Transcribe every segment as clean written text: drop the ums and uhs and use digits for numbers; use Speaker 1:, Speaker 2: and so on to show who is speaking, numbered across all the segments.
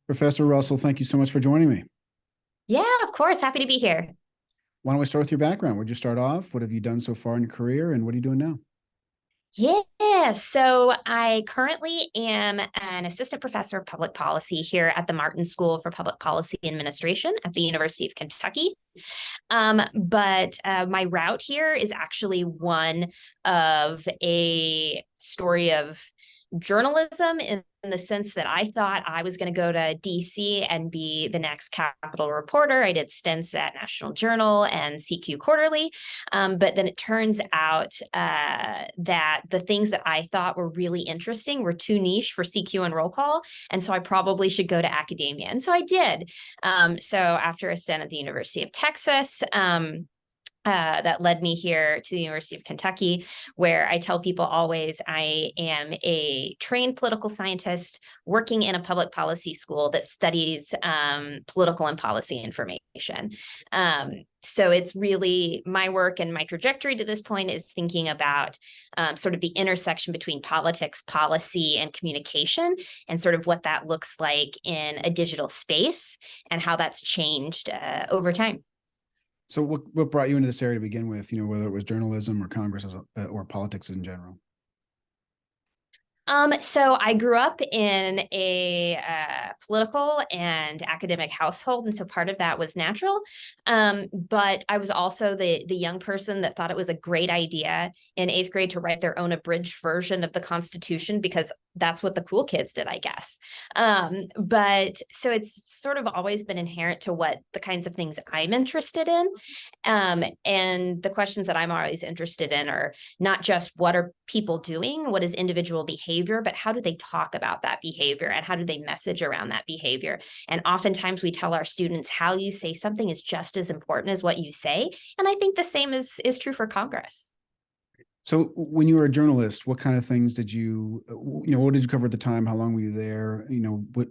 Speaker 1: Professor Russell, thank you so much for joining me.
Speaker 2: Yeah, of course. Happy to be here.
Speaker 1: Why don't we start with your background? Where'd you start off? What have you done so far in your career, and what are you doing now?
Speaker 2: Yeah, so I currently am an assistant professor of public policy here at the Martin School for Public Policy Administration at the University of Kentucky. But my route here is actually one of a story of journalism in the sense that I thought I was going to go to DC and be the next Capitol reporter. I did stints at National Journal and CQ Quarterly. But then it turns out that the things that I thought were really interesting were too niche for CQ and roll call. And so I probably should go to academia. And so I did. So after a stint at the University of Texas, that led me here to the University of Kentucky, where I tell people always I am a trained political scientist working in a public policy school that studies political and policy information. So it's really my work and my trajectory to this point is thinking about sort of the intersection between politics, policy, and communication, and sort of what that looks like in a digital space and how that's changed over time.
Speaker 1: So what brought you into this area to begin with, whether it was journalism or Congress or politics in general?
Speaker 2: So I grew up in a political and academic household, and so part of that was natural. But I was also the young person that thought it was a great idea in eighth grade to write their own abridged version of the Constitution because that's what the cool kids did, I guess. But so it's sort of always been inherent to what the kinds of things I'm interested in. And the questions that I'm always interested in are not just what are people doing, what is individual behavior, but how do they talk about that behavior and how do they message around that behavior? And oftentimes we tell our students how you say something is just as important as what you say. And I think the same is true for Congress.
Speaker 1: So when you were a journalist, what kind of things did what did you cover at the time? How long were you there?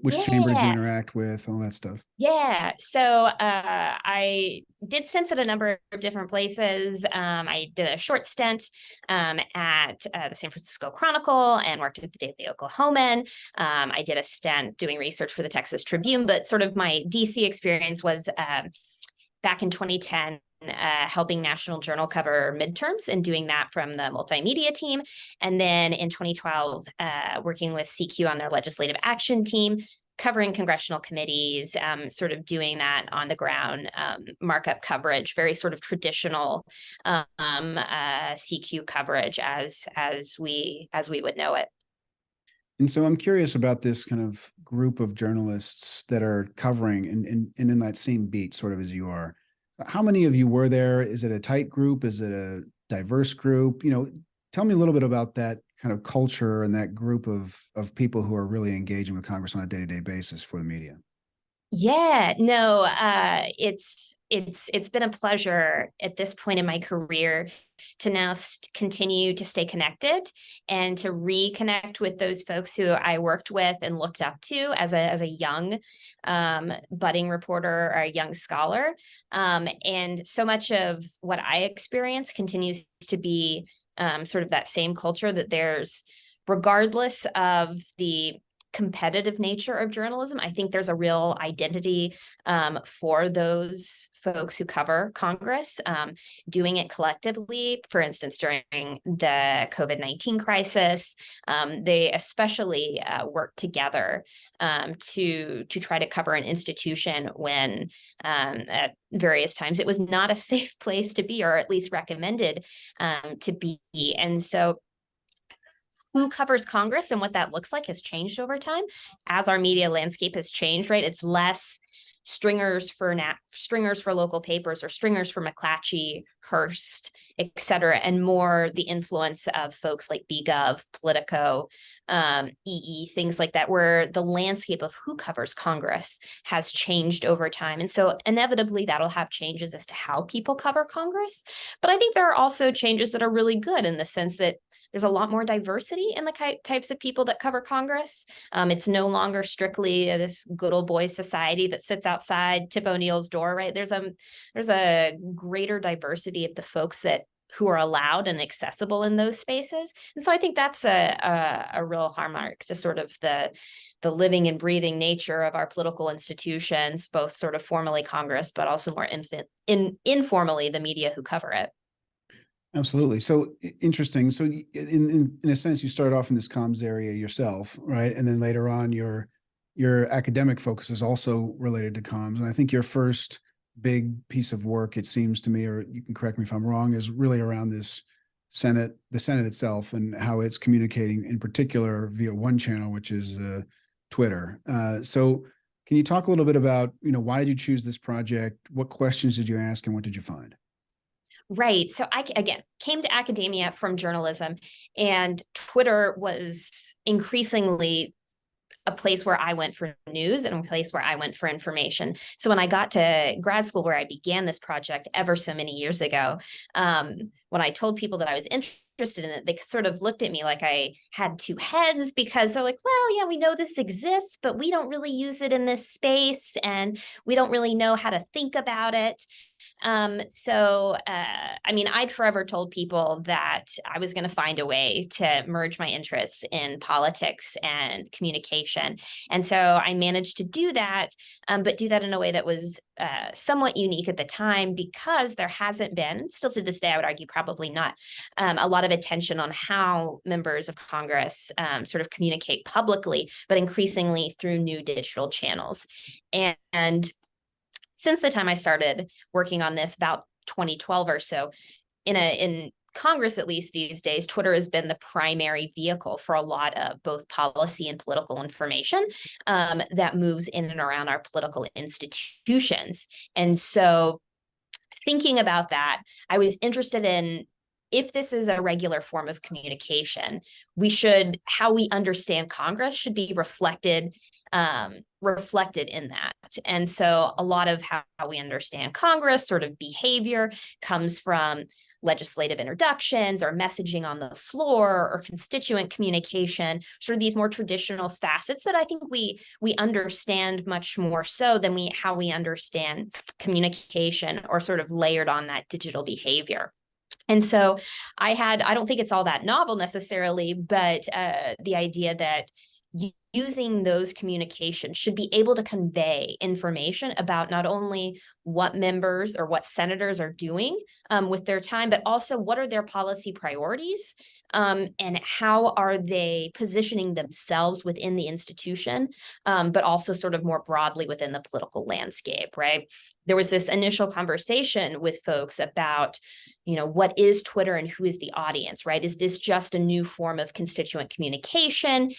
Speaker 1: Which chamber did you
Speaker 2: Yeah.
Speaker 1: interact with? All that stuff.
Speaker 2: Yeah, so I did stints at a number of different places. I did a short stint at the San Francisco Chronicle and worked at the Daily Oklahoman. I did a stint doing research for the Texas Tribune, but sort of my DC experience was back in 2010, helping National Journal cover midterms and doing that from the multimedia team. And then in 2012, working with CQ on their legislative action team, covering congressional committees, sort of doing that on the ground, markup coverage, very sort of traditional CQ coverage as we would know it.
Speaker 1: And so I'm curious about this kind of group of journalists that are covering and in that same beat, sort of as you are. How many of you were there? Is it a tight group? Is it a diverse group? Tell me a little bit about that kind of culture and that group of people who are really engaging with Congress on a day-to-day basis for the media.
Speaker 2: Yeah, no, it's been a pleasure at this point in my career to now continue to stay connected and to reconnect with those folks who I worked with and looked up to as a young budding reporter or a young scholar. And so much of what I experience continues to be sort of that same culture that there's, regardless of the competitive nature of journalism, I think there's a real identity for those folks who cover Congress, doing it collectively. For instance, during the COVID-19 crisis, they especially worked together to try to cover an institution when at various times it was not a safe place to be, or at least recommended to be. And so who covers Congress and what that looks like has changed over time as our media landscape has changed, right? It's less stringers for local papers or stringers for McClatchy, Hearst, et cetera, and more the influence of folks like BGov, Politico, EE, things like that, where the landscape of who covers Congress has changed over time. And so inevitably that'll have changes as to how people cover Congress. But I think there are also changes that are really good in the sense that there's a lot more diversity in the types of people that cover Congress. It's no longer strictly this good old boy society that sits outside Tip O'Neill's door, right? There's a greater diversity of the folks who are allowed and accessible in those spaces. And so I think that's a real hallmark to sort of the living and breathing nature of our political institutions, both sort of formally Congress, but also more informally the media who cover it.
Speaker 1: Absolutely. So interesting. So in a sense, you started off in this comms area yourself, right? And then later on, your academic focus is also related to comms. And I think your first big piece of work, it seems to me, or you can correct me if I'm wrong, is really around the Senate itself and how it's communicating in particular via one channel, which is Twitter. So can you talk a little bit about, why did you choose this project? What questions did you ask and what did you find?
Speaker 2: Right. So I, again, came to academia from journalism, and Twitter was increasingly a place where I went for news and a place where I went for information. So when I got to grad school, where I began this project ever so many years ago, when I told people that I was interested in it, they sort of looked at me like I had two heads, because they're like, well, yeah, we know this exists, but we don't really use it in this space, and we don't really know how to think about it. I mean, I'd forever told people that I was going to find a way to merge my interests in politics and communication. And so I managed to do that, but do that in a way that was somewhat unique at the time, because there hasn't been, still to this day, I would argue probably not, a lot of attention on how members of Congress sort of communicate publicly, but increasingly through new digital channels. And since the time I started working on this, about 2012 or so, in Congress, at least these days, Twitter has been the primary vehicle for a lot of both policy and political information that moves in and around our political institutions. And so thinking about that, I was interested in, if this is a regular form of communication, how we understand Congress should be reflected in that. And so a lot of how we understand Congress, sort of behavior, comes from legislative introductions or messaging on the floor or constituent communication, sort of these more traditional facets that I think we understand much more so than how we understand communication, or sort of layered on that digital behavior. And so I don't think it's all that novel necessarily, but the idea that using those communications should be able to convey information about not only what members or what senators are doing with their time, but also what are their policy priorities, and how are they positioning themselves within the institution, but also sort of more broadly within the political landscape, right? There was this initial conversation with folks about, what is Twitter and who is the audience, right? Is this just a new form of constituent communication?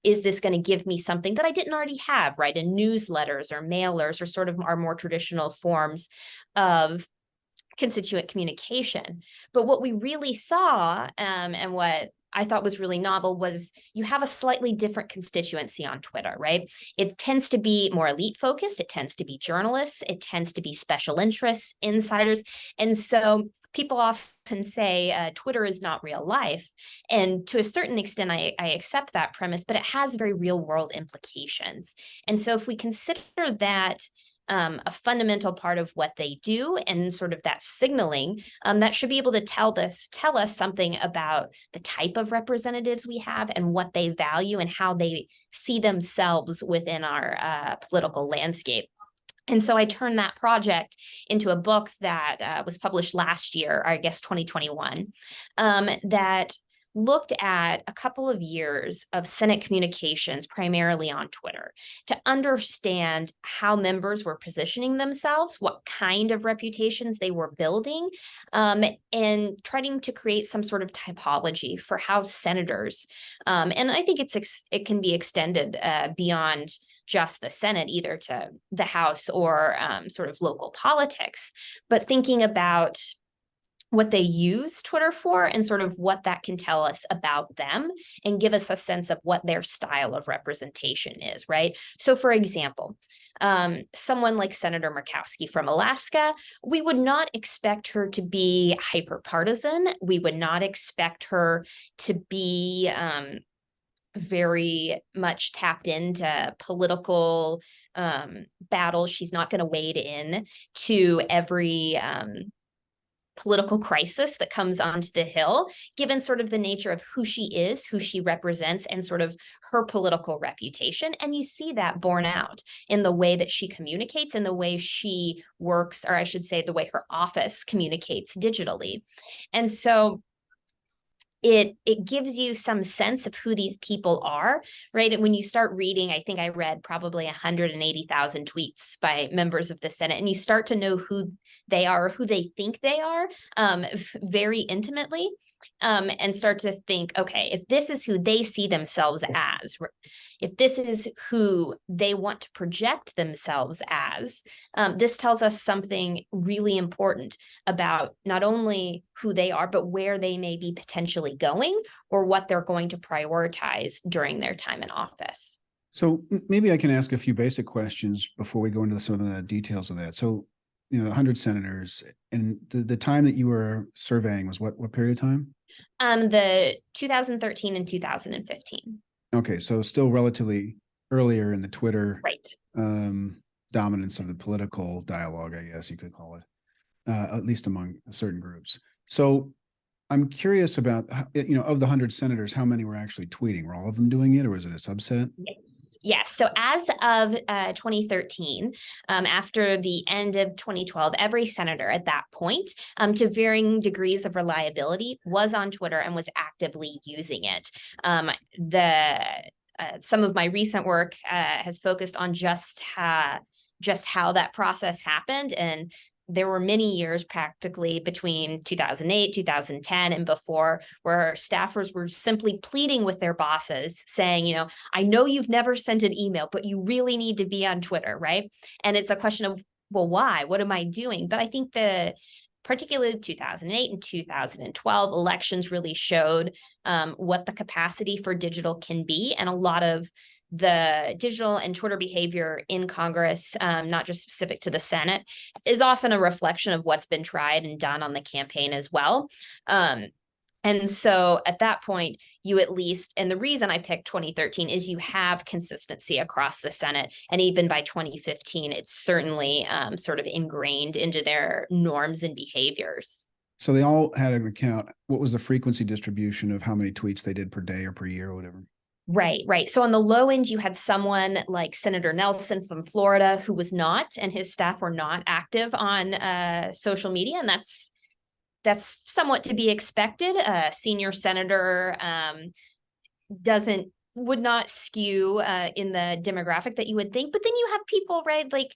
Speaker 2: Is this going to give me something that I didn't already have, right? In newsletters or mailers, or sort of our more traditional forms of constituent communication. But what we really saw, and what I thought was really novel, was you have a slightly different constituency on Twitter, right? It tends to be more elite focused. It tends to be journalists. It tends to be special interests, insiders. And so people often say Twitter is not real life. And to a certain extent, I accept that premise, but it has very real world implications. And so if we consider that a fundamental part of what they do, and sort of that signaling, that should be able to tell us something about the type of representatives we have and what they value and how they see themselves within our political landscape. And so I turned that project into a book that was published last year, I guess 2021, that looked at a couple of years of Senate communications, primarily on Twitter, to understand how members were positioning themselves, what kind of reputations they were building, and trying to create some sort of typology for how senators, and I think it can be extended beyond just the Senate, either to the House or sort of local politics, but thinking about what they use Twitter for and sort of what that can tell us about them and give us a sense of what their style of representation is, right? So for example, someone like Senator Murkowski from Alaska, we would not expect her to be hyper partisan. We would not expect her to be very much tapped into political battles. She's not going to wade in to every political crisis that comes onto the Hill, given sort of the nature of who she is, who she represents, and sort of her political reputation. And you see that borne out in the way that she communicates and the way she works, or I should say, the way her office communicates digitally. And so it gives you some sense of who these people are, right? When you start reading, I think I read probably 180,000 tweets by members of the Senate, and you start to know who they are, who they think they are, very intimately, and start to think, okay, if this is who they see themselves as, if this is who they want to project themselves as, this tells us something really important about not only who they are, but where they may be potentially going or what they're going to prioritize during their time in office.
Speaker 1: So maybe I can ask a few basic questions before we go into some of the details of that. So, 100 senators, and the time that you were surveying was what period of time?
Speaker 2: The 2013 and 2015.
Speaker 1: Okay, so still relatively earlier in the Twitter
Speaker 2: Right.
Speaker 1: Dominance of the political dialogue, I guess you could call it, at least among certain groups. So I'm curious about, of the 100 senators, how many were actually tweeting? Were all of them doing it, or was it a subset?
Speaker 2: Yes. Yes. So as of 2013, after the end of 2012, every senator at that point, to varying degrees of reliability, was on Twitter and was actively using it. Some of my recent work has focused on just how that process happened, and there were many years practically between 2008, 2010, and before where staffers were simply pleading with their bosses saying, I know you've never sent an email, but you really need to be on Twitter, right? And it's a question of, well, why? What am I doing? But I think particularly 2008 and 2012 elections really showed what the capacity for digital can be. And a lot of the digital and Twitter behavior in Congress, not just specific to the Senate, is often a reflection of what's been tried and done on the campaign as well. And so at that point, you at least, and the reason I picked 2013 is you have consistency across the Senate. And even by 2015, it's certainly sort of ingrained into their norms and behaviors.
Speaker 1: So they all had an account. What was the frequency distribution of how many tweets they did per day or per year or whatever?
Speaker 2: Right. So on the low end, you had someone like Senator Nelson from Florida who was not, and his staff were not active on social media. And that's somewhat to be expected. A senior senator would not skew in the demographic that you would think. But then you have people, right, like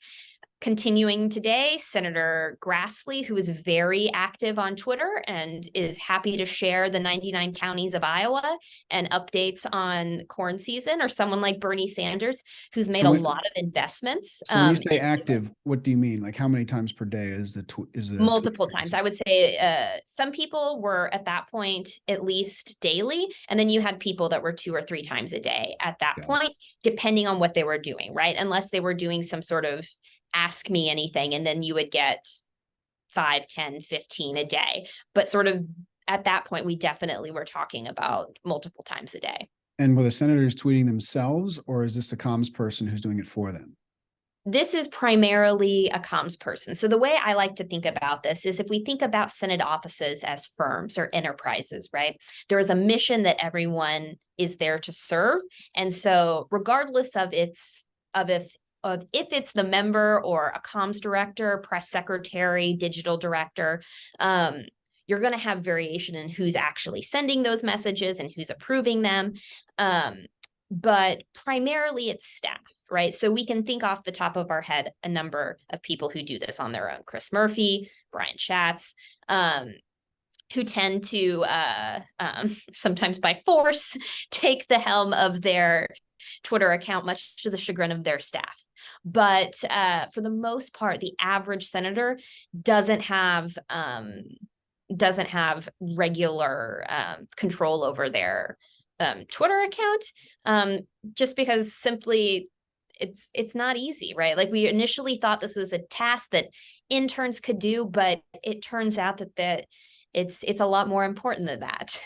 Speaker 2: continuing today, Senator Grassley, who is very active on Twitter and is happy to share the 99 counties of Iowa and updates on corn season, or someone like Bernie Sanders, who's made a lot of investments.
Speaker 1: So when you say active, what do you mean? Like how many times per day is the
Speaker 2: multiple times? I would say some people were at that point at least daily, and then you had people that were 2 or 3 times a day at that point, depending on what they were doing, right? Unless they were doing some sort of ask me anything, and then you would get 5, 10, 15 a day. But sort of at that point, we definitely were talking about multiple times a day.
Speaker 1: And were the senators tweeting themselves, or is this a comms person who's doing it for them?
Speaker 2: This is primarily a comms person. So the way I like to think about this is if we think about Senate offices as firms or enterprises, right? There is a mission that everyone is there to serve. And so regardless of if it's the member or a comms director, press secretary, digital director, you're going to have variation in who's actually sending those messages and who's approving them. But primarily it's staff, right? So we can think off the top of our head a number of people who do this on their own. Chris Murphy, Brian Schatz, who tend to sometimes by force take the helm of their Twitter account, much to the chagrin of their staff. But for the most part, the average senator doesn't have doesn't have regular control over their Twitter account, just because simply it's not easy, right? Like, we initially thought this was a task that interns could do, but it turns out that it's a lot more important than that.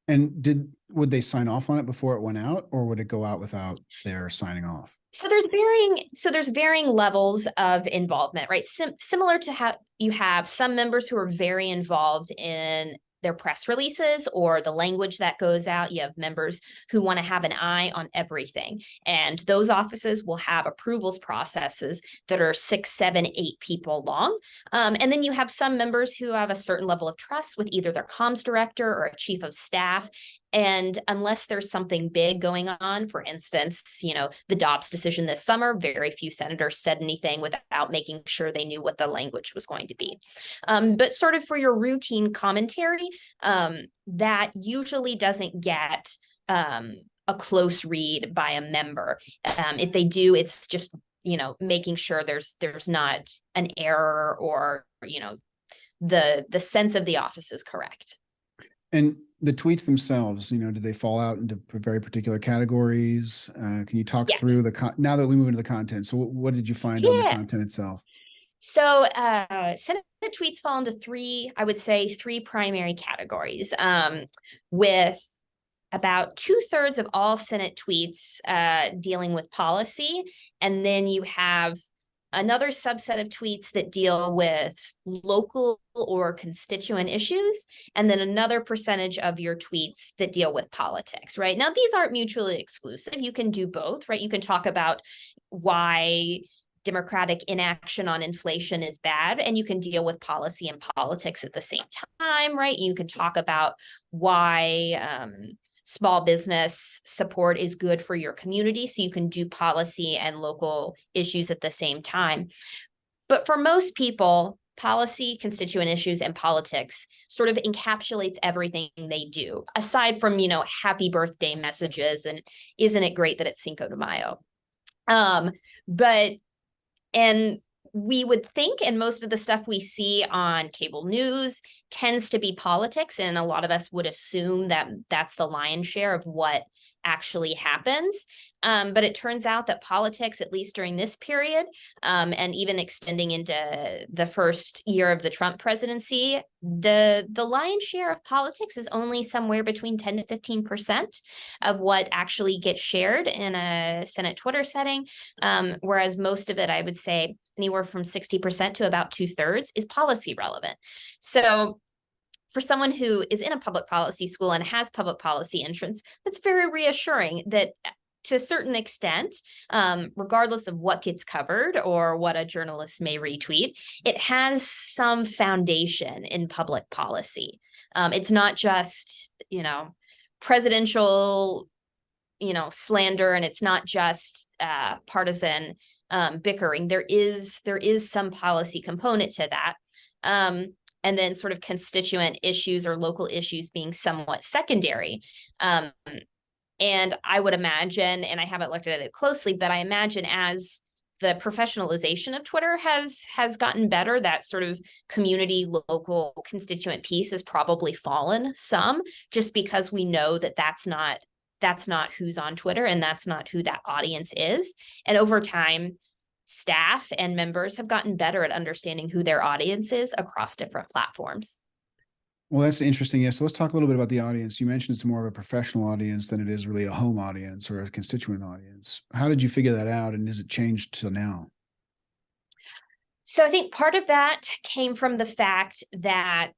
Speaker 1: And would they sign off on it before it went out, or would it go out without their signing off?
Speaker 2: So there's varying levels of involvement, right? Similar to how you have some members who are very involved in their press releases or the language that goes out. You have members who want to have an eye on everything. And those offices will have approvals processes that are 6, 7, 8 people long. And then you have some members who have a certain level of trust with either their comms director or a chief of staff. And unless there's something big going on, for instance, the Dobbs decision this summer, very few senators said anything without making sure they knew what the language was going to be. But sort of for your routine commentary, that usually doesn't get a close read by a member. If they do, it's just, making sure there's not an error, or, the sense of the office is correct.
Speaker 1: And the tweets themselves, do they fall out into very particular categories? Can you talk
Speaker 2: Yes.
Speaker 1: through now that we move into the content? So what did you find on the content itself?
Speaker 2: So Senate tweets fall into I would say three primary categories, with about 2/3 of all Senate tweets dealing with policy. And then you have another subset of tweets that deal with local or constituent issues, and then another percentage of your tweets that deal with politics, right? Now, these aren't mutually exclusive. You can do both, right? You can talk about why Democratic inaction on inflation is bad, and you can deal with policy and politics at the same time, right? You can talk about why small business support is good for your community, so you can do policy and local issues at the same time. But for most people, policy, constituent issues, and politics sort of encapsulates everything they do, aside from, happy birthday messages and isn't it great that it's Cinco de Mayo? And we would think, and most of the stuff we see on cable news tends to be politics, and a lot of us would assume that that's the lion's share of what actually happens. But it turns out that politics, at least during this period, and even extending into the first year of the Trump presidency, the lion's share of politics is only somewhere between 10 to 15% of what actually gets shared in a Senate Twitter setting, whereas most of it, I would say, anywhere from 60% to about 2/3 is policy relevant. So for someone who is in a public policy school and has public policy entrance, that's very reassuring that to a certain extent, regardless of what gets covered or what a journalist may retweet, it has some foundation in public policy. It's not just, presidential, slander, and it's not just partisan bickering. There is some policy component to that. And then sort of constituent issues or local issues being somewhat secondary. And I would imagine, and I haven't looked at it closely, but I imagine as the professionalization of Twitter has gotten better, that sort of community, local, constituent piece has probably fallen some, just because we know that that's not who's on Twitter, and that's not who that audience is. And over time, staff and members have gotten better at understanding who their audience is across different platforms.
Speaker 1: Well, that's interesting. Yeah. So let's talk a little bit about the audience. You mentioned it's more of a professional audience than it is really a home audience or a constituent audience. How did you figure that out? And has it changed till now?
Speaker 2: So I think part of that came from the fact that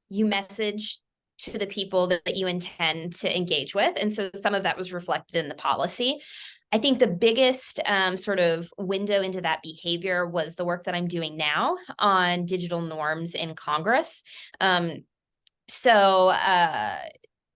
Speaker 2: you message to the people that you intend to engage with. And so some of that was reflected in the policy. I think the biggest sort of window into that behavior was the work that I'm doing now on digital norms in Congress. So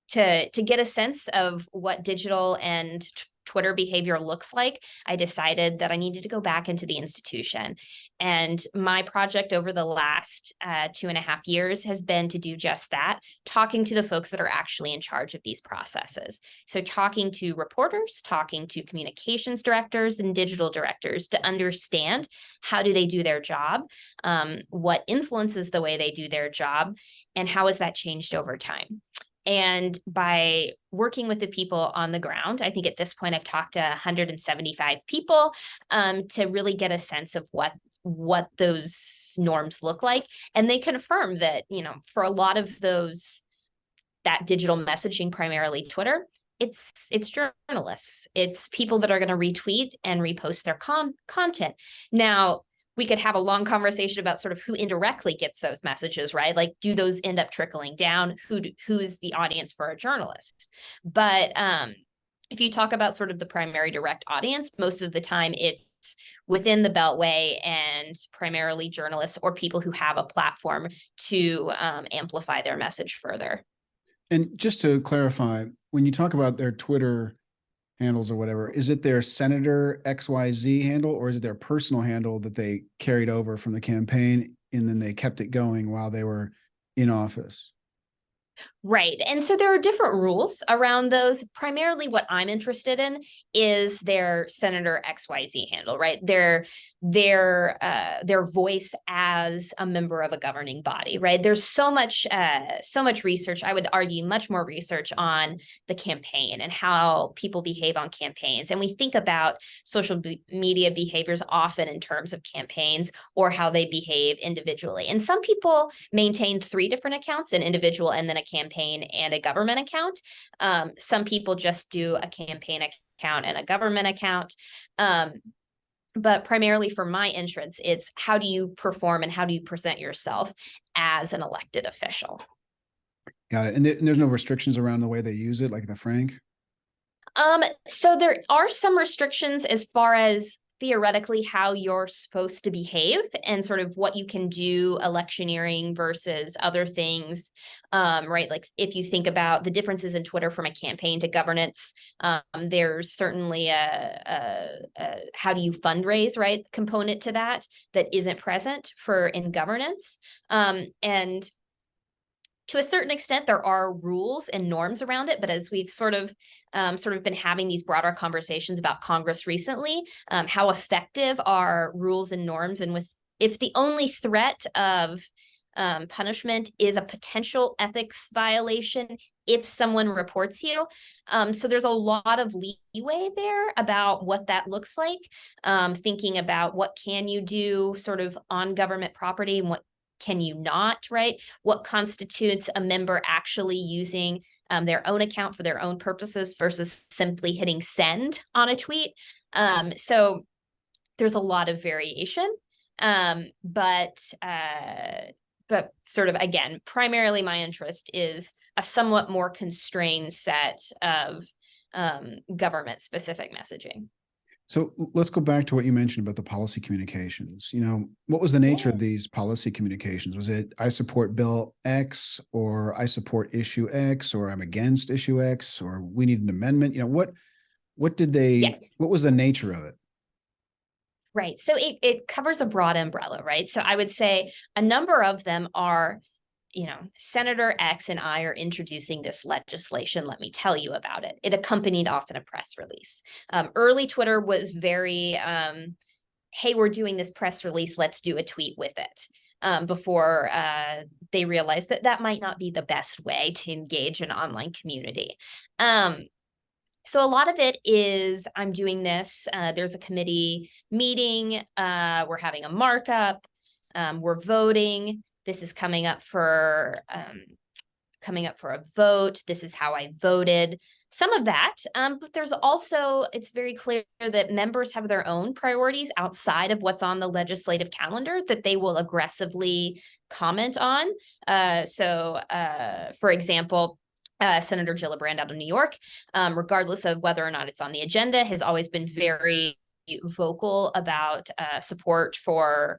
Speaker 2: to get a sense of what digital and Twitter behavior looks like, I decided that I needed to go back into the institution. And my project over the last 2.5 years has been to do just that, talking to the folks that are actually in charge of these processes. So talking to reporters, talking to communications directors and digital directors to understand how do they do their job, what influences the way they do their job, and how has that changed over time. And by working with the people on the ground, I think at this point I've talked to 175 people to really get a sense of what those norms look like. And they confirm that, for a lot of that digital messaging, primarily Twitter, it's journalists, it's people that are going to retweet and repost their content. Now, we could have a long conversation about sort of who indirectly gets those messages, right? Like, do those end up trickling down? Who's the audience for a journalist? But if you talk about sort of the primary direct audience, most of the time it's within the Beltway and primarily journalists or people who have a platform to amplify their message further.
Speaker 1: And just to clarify, when you talk about their Twitter handles or whatever, is it their Senator XYZ handle, or is it their personal handle that they carried over from the campaign and then they kept it going while they were in office?
Speaker 2: Right. And so there are different rules around those. Primarily what I'm interested in is their Senator XYZ handle, right? Their voice as a member of a governing body, right? There's so much research, I would argue much more research on the campaign and how people behave on campaigns. And we think about social media behaviors often in terms of campaigns or how they behave individually. And some people maintain 3 different accounts, an individual and then a campaign and a government account. Some people just do a campaign account and a government account. But primarily for my interests, it's how do you perform and how do you present yourself as an elected official?
Speaker 1: Got it. And there's no restrictions around the way they use it, like the Frank?
Speaker 2: So there are some restrictions as far as theoretically how you're supposed to behave and sort of what you can do electioneering versus other things, right? Like if you think about the differences in Twitter from a campaign to governance, there's certainly a how do you fundraise, right, component to that isn't present in governance. And to a certain extent, there are rules and norms around it, but as we've sort of been having these broader conversations about Congress recently, how effective are rules and norms, and if the only threat of punishment is a potential ethics violation if someone reports you. So there's a lot of leeway there about what that looks like, thinking about what can you do sort of on government property and what can you not, right? What constitutes a member actually using their own account for their own purposes versus simply hitting send on a tweet. So there's a lot of variation, but sort of, again, primarily my interest is a somewhat more constrained set of government specific messaging.
Speaker 1: So let's go back to what you mentioned about the policy communications. What was the nature of these policy communications? Was it, I support Bill X, or I support issue X, or I'm against issue X, or we need an amendment? What did they,
Speaker 2: Yes.
Speaker 1: What was the nature of it?
Speaker 2: Right. So it covers a broad umbrella, right? So I would say a number of them are, Senator X and I are introducing this legislation. Let me tell you about it. It accompanied often a press release. Early Twitter was very, hey, we're doing this press release. Let's do a tweet with it. Before they realized that might not be the best way to engage an online community. So a lot of it is, I'm doing this. There's a committee meeting. We're having a markup. We're voting. This is coming up for a vote. This is how I voted. Some of that, but there's also, it's very clear that members have their own priorities outside of what's on the legislative calendar that they will aggressively comment on. So for example, Senator Gillibrand out of New York, regardless of whether or not it's on the agenda, has always been very vocal about support for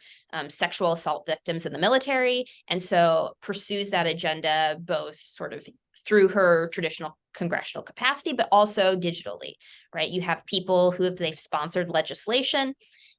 Speaker 2: sexual assault victims in the military, and so pursues that agenda both sort of through her traditional congressional capacity, but also digitally, right? You have people who, if they've sponsored legislation,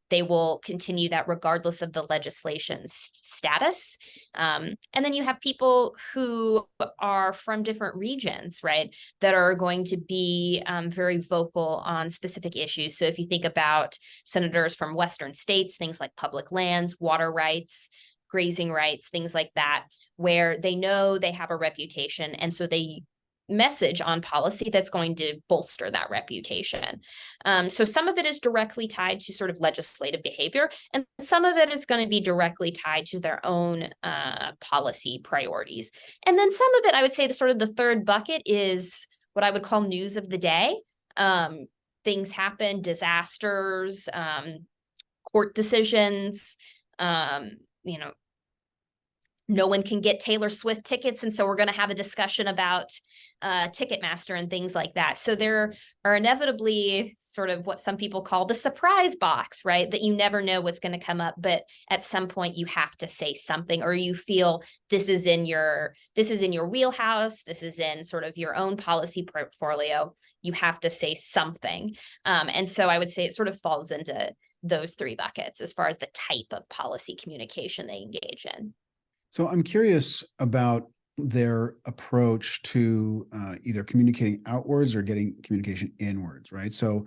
Speaker 2: they will continue that regardless of the legislation's status. And then you have people who are from different regions, right, that are going to be very vocal on specific issues. So if you think about senators from Western states, things like public lands, water rights, grazing rights, things like that, where they know they have a reputation. And so they message on policy that's going to bolster that reputation. So some of it is directly tied to sort of legislative behavior, and some of it is going to be directly tied to their own policy priorities. And then some of it, I would say, the sort of the third bucket is what I would call news of the day. Things happen, disasters, court decisions, no one can get Taylor Swift tickets, and so we're going to have a discussion about Ticketmaster and things like that. So there are inevitably sort of what some people call the surprise box, right? That you never know what's going to come up, but at some point you have to say something, or you feel this is in your wheelhouse, this is in sort of your own policy portfolio. You have to say something, and so I would say it sort of falls into those three buckets as far as the type of policy communication they engage in.
Speaker 1: So I'm curious about their approach to either communicating outwards or getting communication inwards, right? So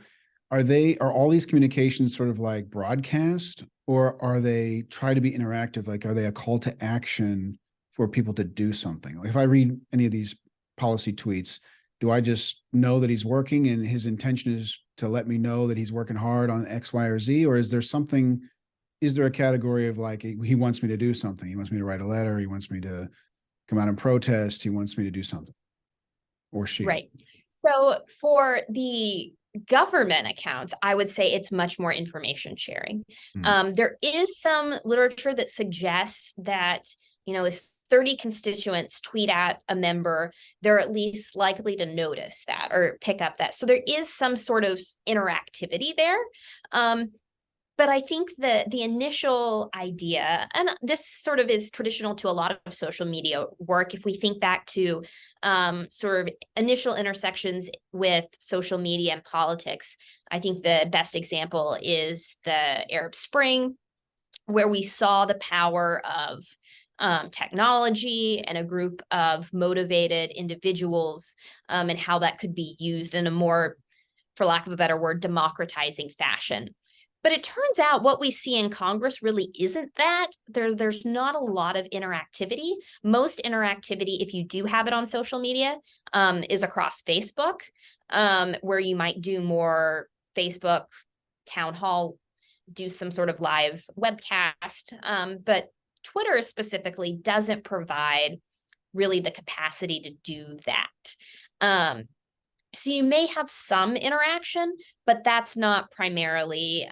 Speaker 1: are all these communications sort of like broadcast, or are they try to be interactive? Like, are they a call to action for people to do something? Like if I read any of these policy tweets, do I just know that he's working and his intention is to let me know that he's working hard on X, Y, or Z? Or is there a category of like, he wants me to do something? He wants me to write a letter. He wants me to come out and protest. He wants me to do something, or she.
Speaker 2: Right. So for the government accounts, I would say it's much more information sharing. There is some literature that suggests that, if 30 constituents tweet at a member, they're at least likely to notice that or pick up that. So there is some sort of interactivity there. But I think the initial idea, and this sort of is traditional to a lot of social media work, if we think back to sort of initial intersections with social media and politics, I think the best example is the Arab Spring, where we saw the power of technology and a group of motivated individuals, and how that could be used in a more, for lack of a better word, democratizing fashion. But it turns out what we see in Congress really isn't that. There's not a lot of interactivity. Most interactivity, if you do have it on social media, is across Facebook, where you might do more Facebook town hall, do some sort of live webcast. But Twitter specifically doesn't provide really the capacity to do that. So you may have some interaction, but that's not primarily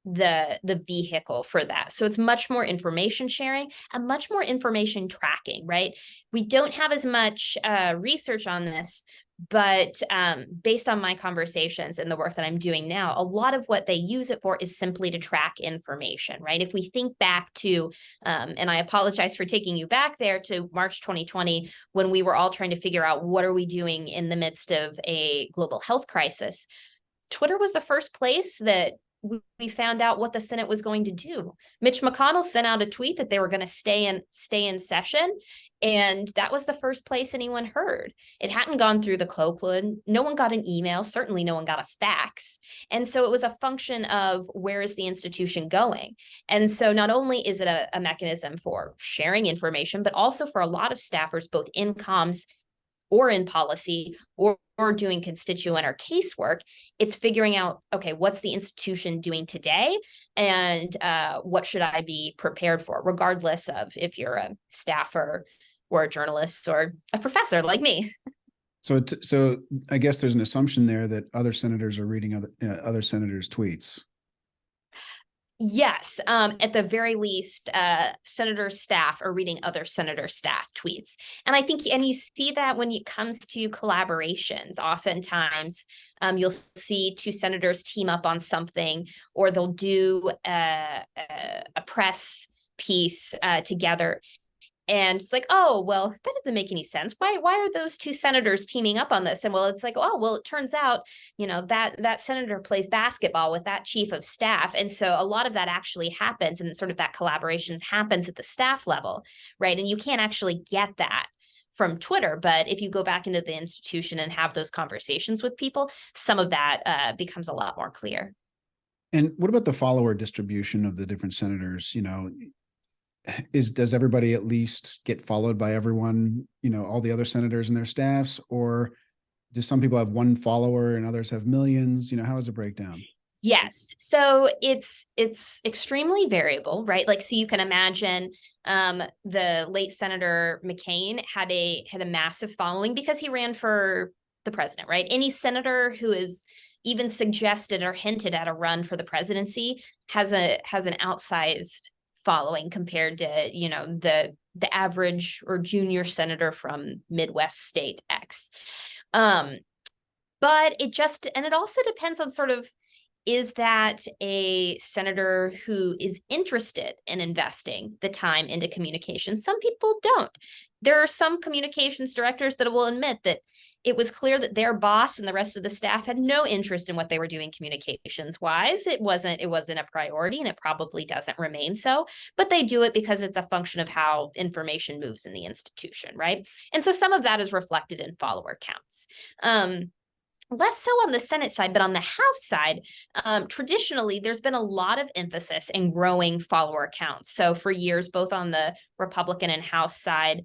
Speaker 2: the vehicle for that. So it's much more information sharing and much more information tracking, right? We don't have as much research on this, but based on my conversations and the work that I'm doing now, a lot of what they use it for is simply to track information, right? If we think back to, and I apologize for taking you back there to March 2020, when we were all trying to figure out what are we doing in the midst of a global health crisis, Twitter was the first place that we found out what the Senate was going to do. Mitch McConnell sent out a tweet that they were going to stay in session, and that was the first place anyone heard. It hadn't gone through the cloakwood. No one got an email. Certainly no one got a fax. And so it was a function of where is the institution going? And so not only is it a mechanism for sharing information, but also for a lot of staffers, both in comms or in policy or doing constituent or casework, it's figuring out, okay, what's the institution doing today? And what should I be prepared for, regardless of if you're a staffer or a journalist or a professor like me.
Speaker 1: So I guess there's an assumption there that other senators are reading other senators' tweets.
Speaker 2: Yes, at the very least, senator staff are reading other senator staff tweets. And I think, and you see that when it comes to collaborations, oftentimes you'll see two senators team up on something, or they'll do a press piece together. And it's like, oh, well, that doesn't make any sense. Why are those two senators teaming up on this? And well, it's like, oh, well, it turns out, that senator plays basketball with that chief of staff. And so a lot of that actually happens, and sort of that collaboration happens at the staff level, right? And you can't actually get that from Twitter. But if you go back into the institution and have those conversations with people, some of that becomes a lot more clear.
Speaker 1: And what about the follower distribution of the different senators? Does everybody at least get followed by everyone, all the other senators and their staffs, or do some people have one follower and others have millions? How is the breakdown?
Speaker 2: Yes. So it's extremely variable, right? Like, so you can imagine the late Senator McCain had a massive following because he ran for the president, right? Any senator who is even suggested or hinted at a run for the presidency has an outsized following compared to, the average or junior senator from Midwest state X. But it also depends on sort of, is that a senator who is interested in investing the time into communication? Some people don't. There are some communications directors that will admit that it was clear that their boss and the rest of the staff had no interest in what they were doing communications wise. It wasn't a priority, and it probably doesn't remain so, but they do it because it's a function of how information moves in the institution, right? And so some of that is reflected in follower counts. Less so on the Senate side, but on the House side, traditionally, there's been a lot of emphasis in growing follower counts. So for years, both on the Republican and House side,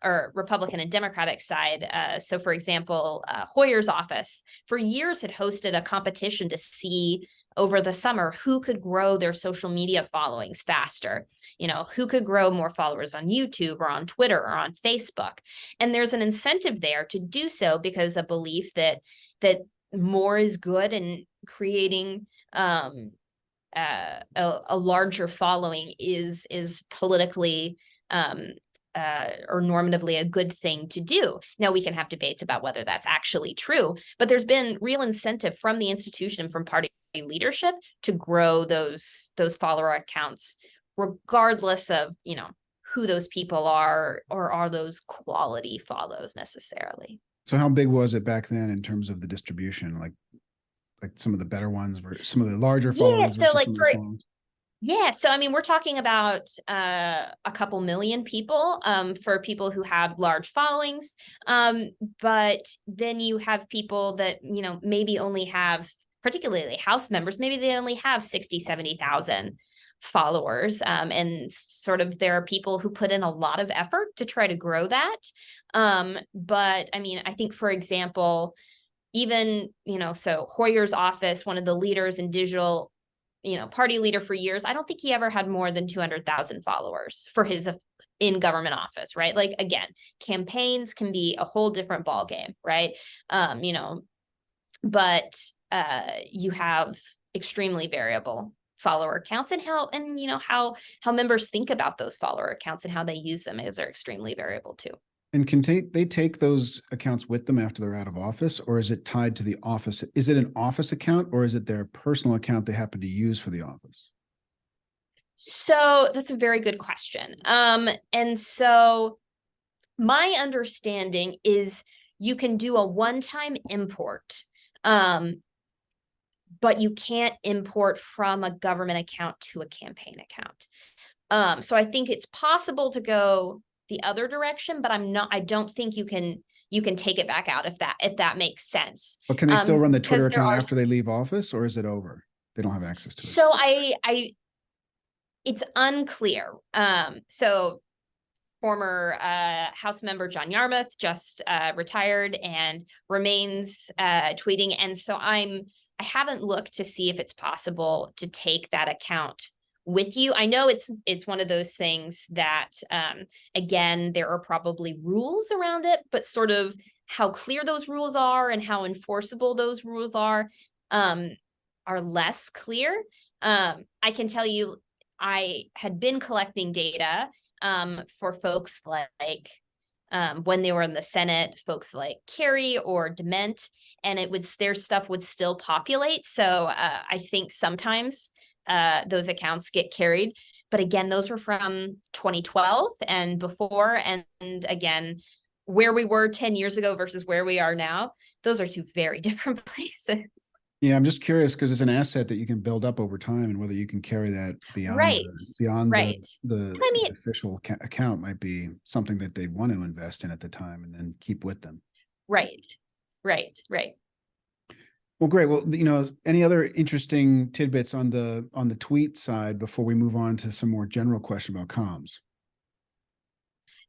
Speaker 2: or Republican and Democratic side. So for example, Hoyer's office for years had hosted a competition to see over the summer who could grow their social media followings faster, who could grow more followers on YouTube or on Twitter or on Facebook. And there's an incentive there to do so because a belief that more is good and creating a larger following is politically or normatively a good thing to do. Now, we can have debates about whether that's actually true, but there's been real incentive from the institution, from party leadership, to grow those follower accounts, regardless of, who those people are, or are those quality follows necessarily.
Speaker 1: So how big was it back then in terms of the distribution? Like some of the better ones versus some of the larger followers
Speaker 2: so
Speaker 1: versus
Speaker 2: like
Speaker 1: some of the small ones?
Speaker 2: Yeah, so I mean, we're talking about a couple million people for people who have large followings. But then you have people that, maybe only have, particularly House members, maybe they only have 60, 70,000 followers. And sort of there are people who put in a lot of effort to try to grow that. But I mean, I think, for example, even, so Hoyer's office, one of the leaders in digital, party leader for years, I don't think he ever had more than 200,000 followers for his in government office, right? Like, again, campaigns can be a whole different ballgame, right? But you have extremely variable follower counts, and how members think about those follower accounts and how they use them are extremely variable too.
Speaker 1: And can they take those accounts with them after they're out of office, or is it tied to the office? Is it an office account, or is it their personal account they happen to use for the office?
Speaker 2: So that's a very good question. And so my understanding is you can do a one-time import, but you can't import from a government account to a campaign account. So I think it's possible to go the other direction, but I don't think you can take it back out, if that makes sense.
Speaker 1: But can they still run the Twitter account after they leave office, or is it over? They don't have access to it.
Speaker 2: So it's unclear. So former House member John Yarmouth just retired and remains tweeting. And so I haven't looked to see if it's possible to take that account with you. I know it's one of those things that, again, there are probably rules around it, but sort of how clear those rules are and how enforceable those rules are less clear. I can tell you, I had been collecting data for folks like when they were in the Senate, folks like Kerry or Dement, and their stuff would still populate. So I think sometimes those accounts get carried. But again, those were from 2012 and before, and again, where we were 10 years ago versus where we are now, those are two very different places.
Speaker 1: Yeah, I'm just curious because it's an asset that you can build up over time, and whether you can carry that beyond
Speaker 2: Right,
Speaker 1: beyond
Speaker 2: right.
Speaker 1: the
Speaker 2: I mean,
Speaker 1: official account might be something that they want to invest in at the time and then keep with them.
Speaker 2: right, right.
Speaker 1: Well, great. Well, any other interesting tidbits on the tweet side before we move on to some more general question about comms?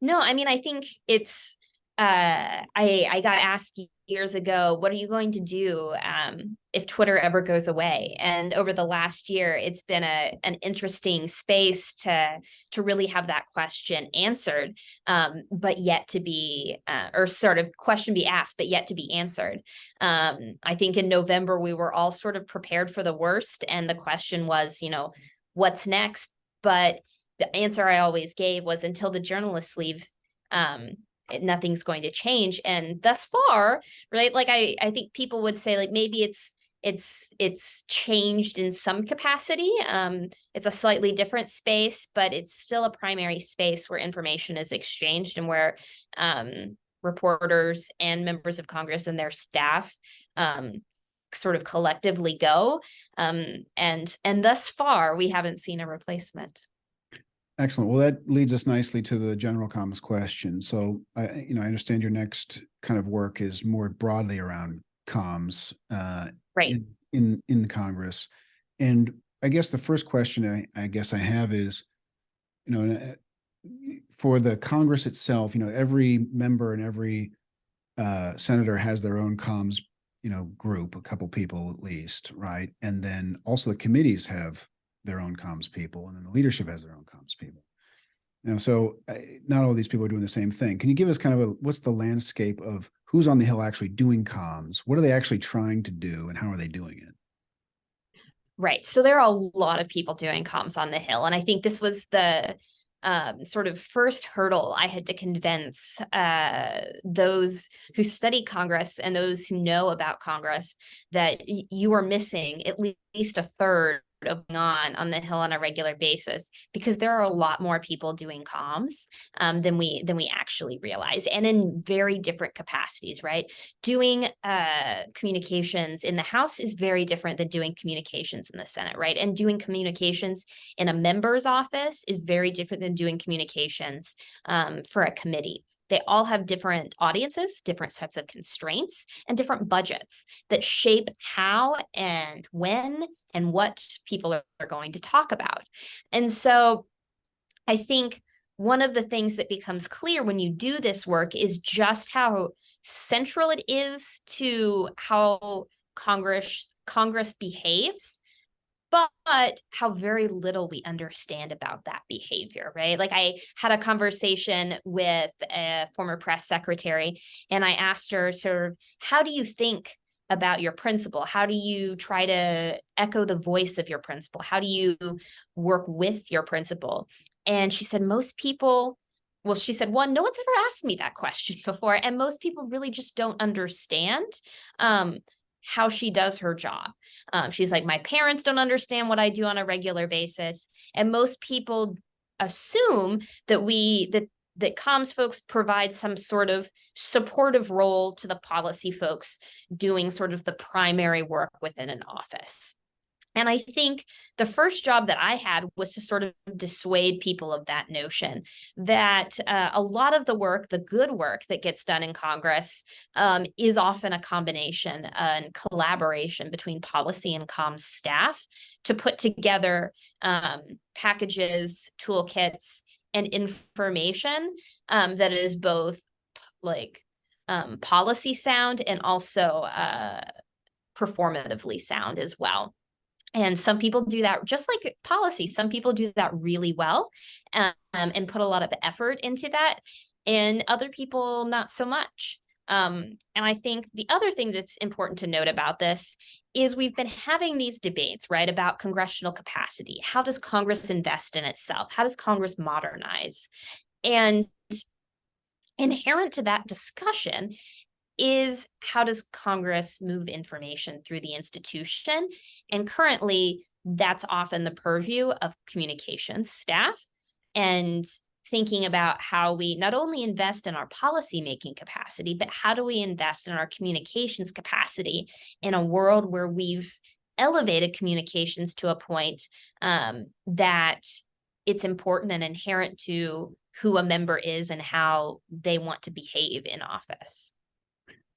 Speaker 2: No, I mean, I think it's I got asked years ago, what are you going to do if Twitter ever goes away? And over the last year, it's been an interesting space to really have that question answered, but yet to be or sort of question be asked, but yet to be answered. I think in November we were all sort of prepared for the worst, and the question was, what's next? But the answer I always gave was until the journalists leave, nothing's going to change. And thus far, right, like I think people would say like maybe it's changed in some capacity. It's a slightly different space, but it's still a primary space where information is exchanged and where reporters and members of Congress and their staff sort of collectively go. And thus far, we haven't seen a replacement.
Speaker 1: Excellent. Well, that leads us nicely to the general comms question. So I understand your next kind of work is more broadly around comms
Speaker 2: Right.
Speaker 1: in Congress. And I guess the first question I guess I have is, for the Congress itself, every member and every senator has their own comms, group, a couple people at least, right? And then also the committees have their own comms people, and then the leadership has their own comms people. So not all these people are doing the same thing. Can you give us kind of what's the landscape of who's on the Hill actually doing comms? What are they actually trying to do, and how are they doing it?
Speaker 2: Right. So there are a lot of people doing comms on the Hill. And I think this was the sort of first hurdle I had to convince those who study Congress and those who know about Congress that you are missing at least a third of going on the Hill on a regular basis, because there are a lot more people doing comms than we actually realize, and in very different capacities, right? Doing communications in the House is very different than doing communications in the Senate, right? And doing communications in a member's office is very different than doing communications for a committee. They all have different audiences, different sets of constraints, and different budgets that shape how and when and what people are going to talk about. And so I think one of the things that becomes clear when you do this work is just how central it is to how Congress behaves, but how very little we understand about that behavior, right? Like I had a conversation with a former press secretary, and I asked her sort of, how do you think about your principal? How do you try to echo the voice of your principal? How do you work with your principal? And she said, most people, well, she said, one, no one's ever asked me that question before. And most people really just don't understand how she does her job. She's like, my parents don't understand what I do on a regular basis. And most people assume that that comms folks provide some sort of supportive role to the policy folks doing sort of the primary work within an office. And I think the first job that I had was to sort of dissuade people of that notion that a lot of the work, the good work that gets done in Congress, is often a combination and collaboration between policy and comms staff to put together packages, toolkits, and information that is both like policy sound and also performatively sound as well. And some people do that, just like policy. Some people do that really well and put a lot of effort into that, and other people not so much. And I think the other thing that's important to note about this is we've been having these debates, right, about congressional capacity. How does Congress invest in itself? How does Congress modernize? And inherent to that discussion is how does Congress move information through the institution? And currently, that's often the purview of communications staff, and thinking about how we not only invest in our policymaking capacity, but how do we invest in our communications capacity in a world where we've elevated communications to a point that it's important and inherent to who a member is and how they want to behave in office.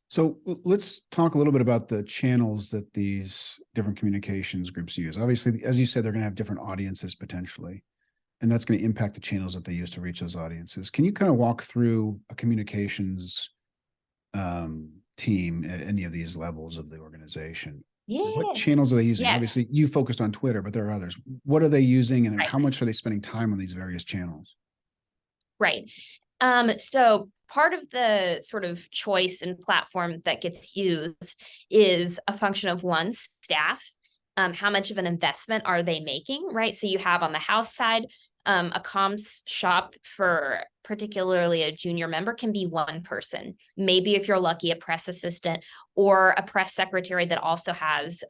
Speaker 1: So let's talk a little bit about the channels that these different communications groups use. Obviously, as you said, they're going to have different audiences potentially, and that's going to impact the channels that they use to reach those audiences. Can you kind of walk through a communications team at any of these levels of the organization?
Speaker 2: Yeah.
Speaker 1: What channels are they using?
Speaker 2: Yes.
Speaker 1: Obviously, you focused on Twitter, but there are others. What are they using, and
Speaker 2: Right.
Speaker 1: how much are they spending time on these various channels?
Speaker 2: Right. So part of the sort of choice and platform that gets used is a function of one's staff. How much of an investment are they making, right? So you have on the House side, a comms shop for particularly a junior member can be one person. Maybe if you're lucky, a press assistant or a press secretary that also has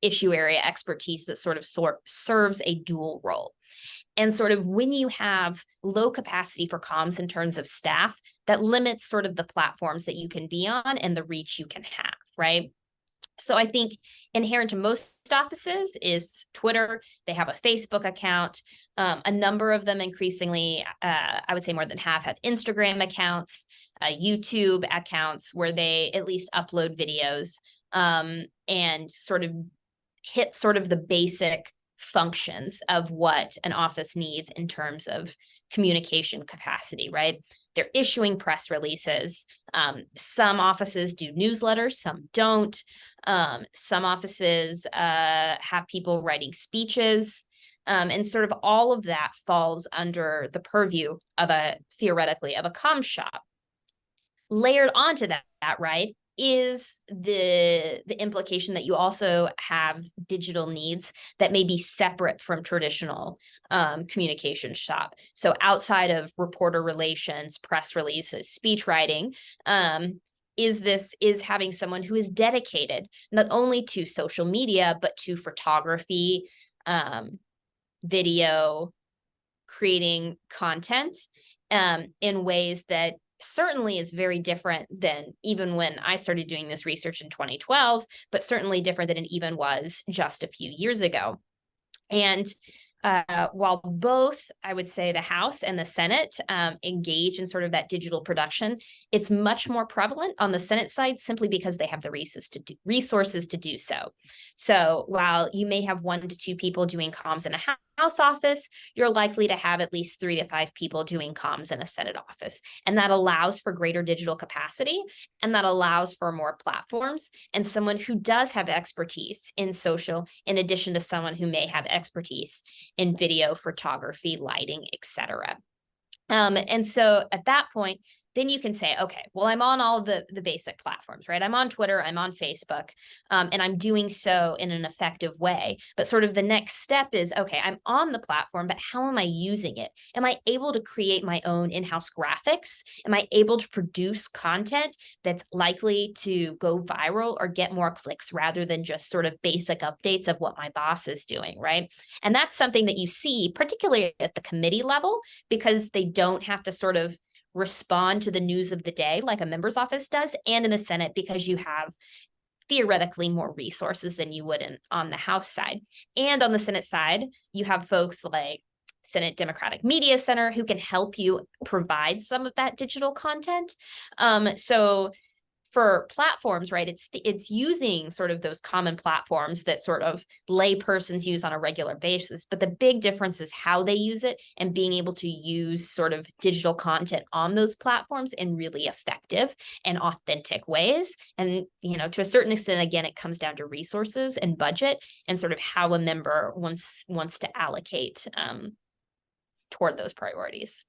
Speaker 2: issue area expertise that sort of serves a dual role. And sort of when you have low capacity for comms in terms of staff, that limits sort of the platforms that you can be on and the reach you can have, right? So I think inherent to most offices is Twitter. They have a Facebook account. A number of them increasingly, I would say more than half, have Instagram accounts, YouTube accounts where they at least upload videos and sort of hit sort of the basic functions of what an office needs in terms of communication capacity, right? They're issuing press releases. Some offices do newsletters, some don't. Some offices have people writing speeches. And sort of all of that falls under the purview of theoretically, of a comm shop. Layered onto that, right, is the implication that you also have digital needs that may be separate from traditional communication shop. So outside of reporter relations, press releases, speech writing, is having someone who is dedicated not only to social media, but to photography, video, creating content in ways that certainly is very different than even when I started doing this research in 2012, but certainly different than it even was just a few years ago. And while both, I would say, the House and the Senate engage in sort of that digital production, it's much more prevalent on the Senate side simply because they have the resources to do so. So while you may have 1 to 2 people doing comms in a House office, you're likely to have at least 3 to 5 people doing comms in a Senate office. And that allows for greater digital capacity, and that allows for more platforms and someone who does have expertise in social, in addition to someone who may have expertise in video, photography, lighting, etc. And so at that point, then you can say, okay, well, I'm on all the basic platforms, right? I'm on Twitter, I'm on Facebook, and I'm doing so in an effective way. But sort of the next step is, okay, I'm on the platform, but how am I using it? Am I able to create my own in-house graphics? Am I able to produce content that's likely to go viral or get more clicks rather than just sort of basic updates of what my boss is doing, right? And that's something that you see, particularly at the committee level, because they don't have to sort of respond to the news of the day like a member's office does, and in the Senate because you have theoretically more resources than you would on the House side. And on the Senate side, you have folks like Senate Democratic Media Center who can help you provide some of that digital content. So for platforms, right, it's using sort of those common platforms that sort of lay persons use on a regular basis. But the big difference is how they use it and being able to use sort of digital content on those platforms in really effective and authentic ways. And, you know, to a certain extent, again, it comes down to resources and budget and sort of how a member wants to allocate toward those priorities.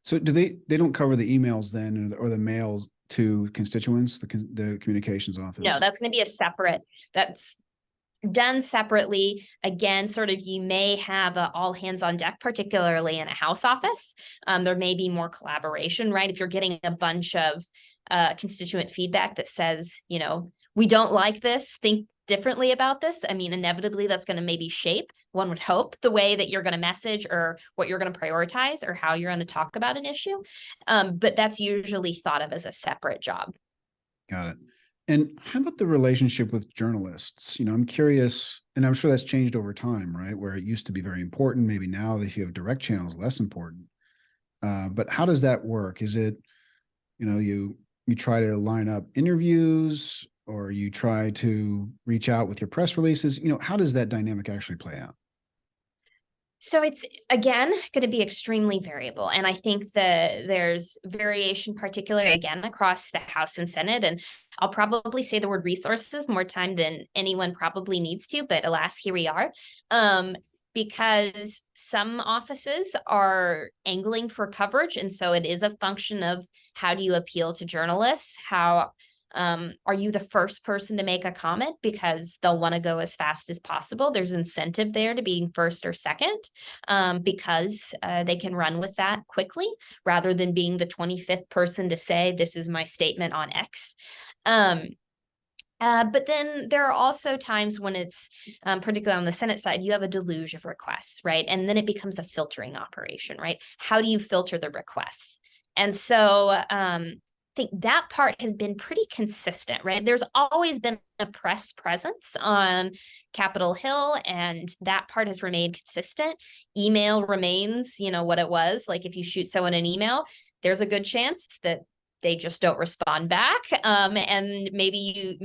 Speaker 1: So do they don't cover the emails then, or the mails to constituents, the communications office?
Speaker 2: No, that's going to be that's done separately. Again, sort of you may have all hands on deck, particularly in a House office. There may be more collaboration, right? If you're getting a bunch of constituent feedback that says, you know, we don't like this, think differently about this, I mean, inevitably that's going to maybe shape, one would hope, the way that you're going to message or what you're going to prioritize or how you're going to talk about an issue. But that's usually thought of as a separate job.
Speaker 1: Got it. And how about the relationship with journalists? I'm curious, and I'm sure that's changed over time, right? Where it used to be very important. Maybe now, if you have direct channels, less important. But how does that work? Is it, you try to line up interviews, or you try to reach out with your press releases? How does that dynamic actually play out?
Speaker 2: So it's, again, going to be extremely variable. And I think that there's variation, particularly again across the House and Senate. And I'll probably say the word resources more time than anyone probably needs to, but alas, here we are. Because some offices are angling for coverage. And so it is a function of how do you appeal to journalists? How are you the first person to make a comment because they'll want to go as fast as possible? There's incentive there to being first or second because they can run with that quickly rather than being the 25th person to say, this is my statement on X. But then there are also times when it's, particularly on the Senate side, you have a deluge of requests, right? And then it becomes a filtering operation, right? How do you filter the requests? And so I think that part has been pretty consistent, right? There's always been a press presence on Capitol Hill, and that part has remained consistent. Email remains, what it was. Like if you shoot someone an email, there's a good chance that they just don't respond back. And maybe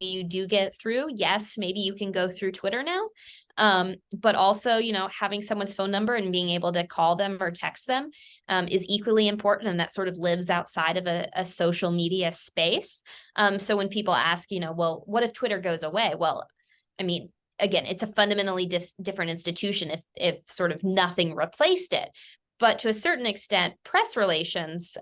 Speaker 2: you do get through. Yes, maybe you can go through Twitter now. But also, having someone's phone number and being able to call them or text them is equally important. And that sort of lives outside of a social media space. So when people ask, well, what if Twitter goes away? Well, I mean, again, it's a fundamentally different institution if sort of nothing replaced it. But to a certain extent, press relations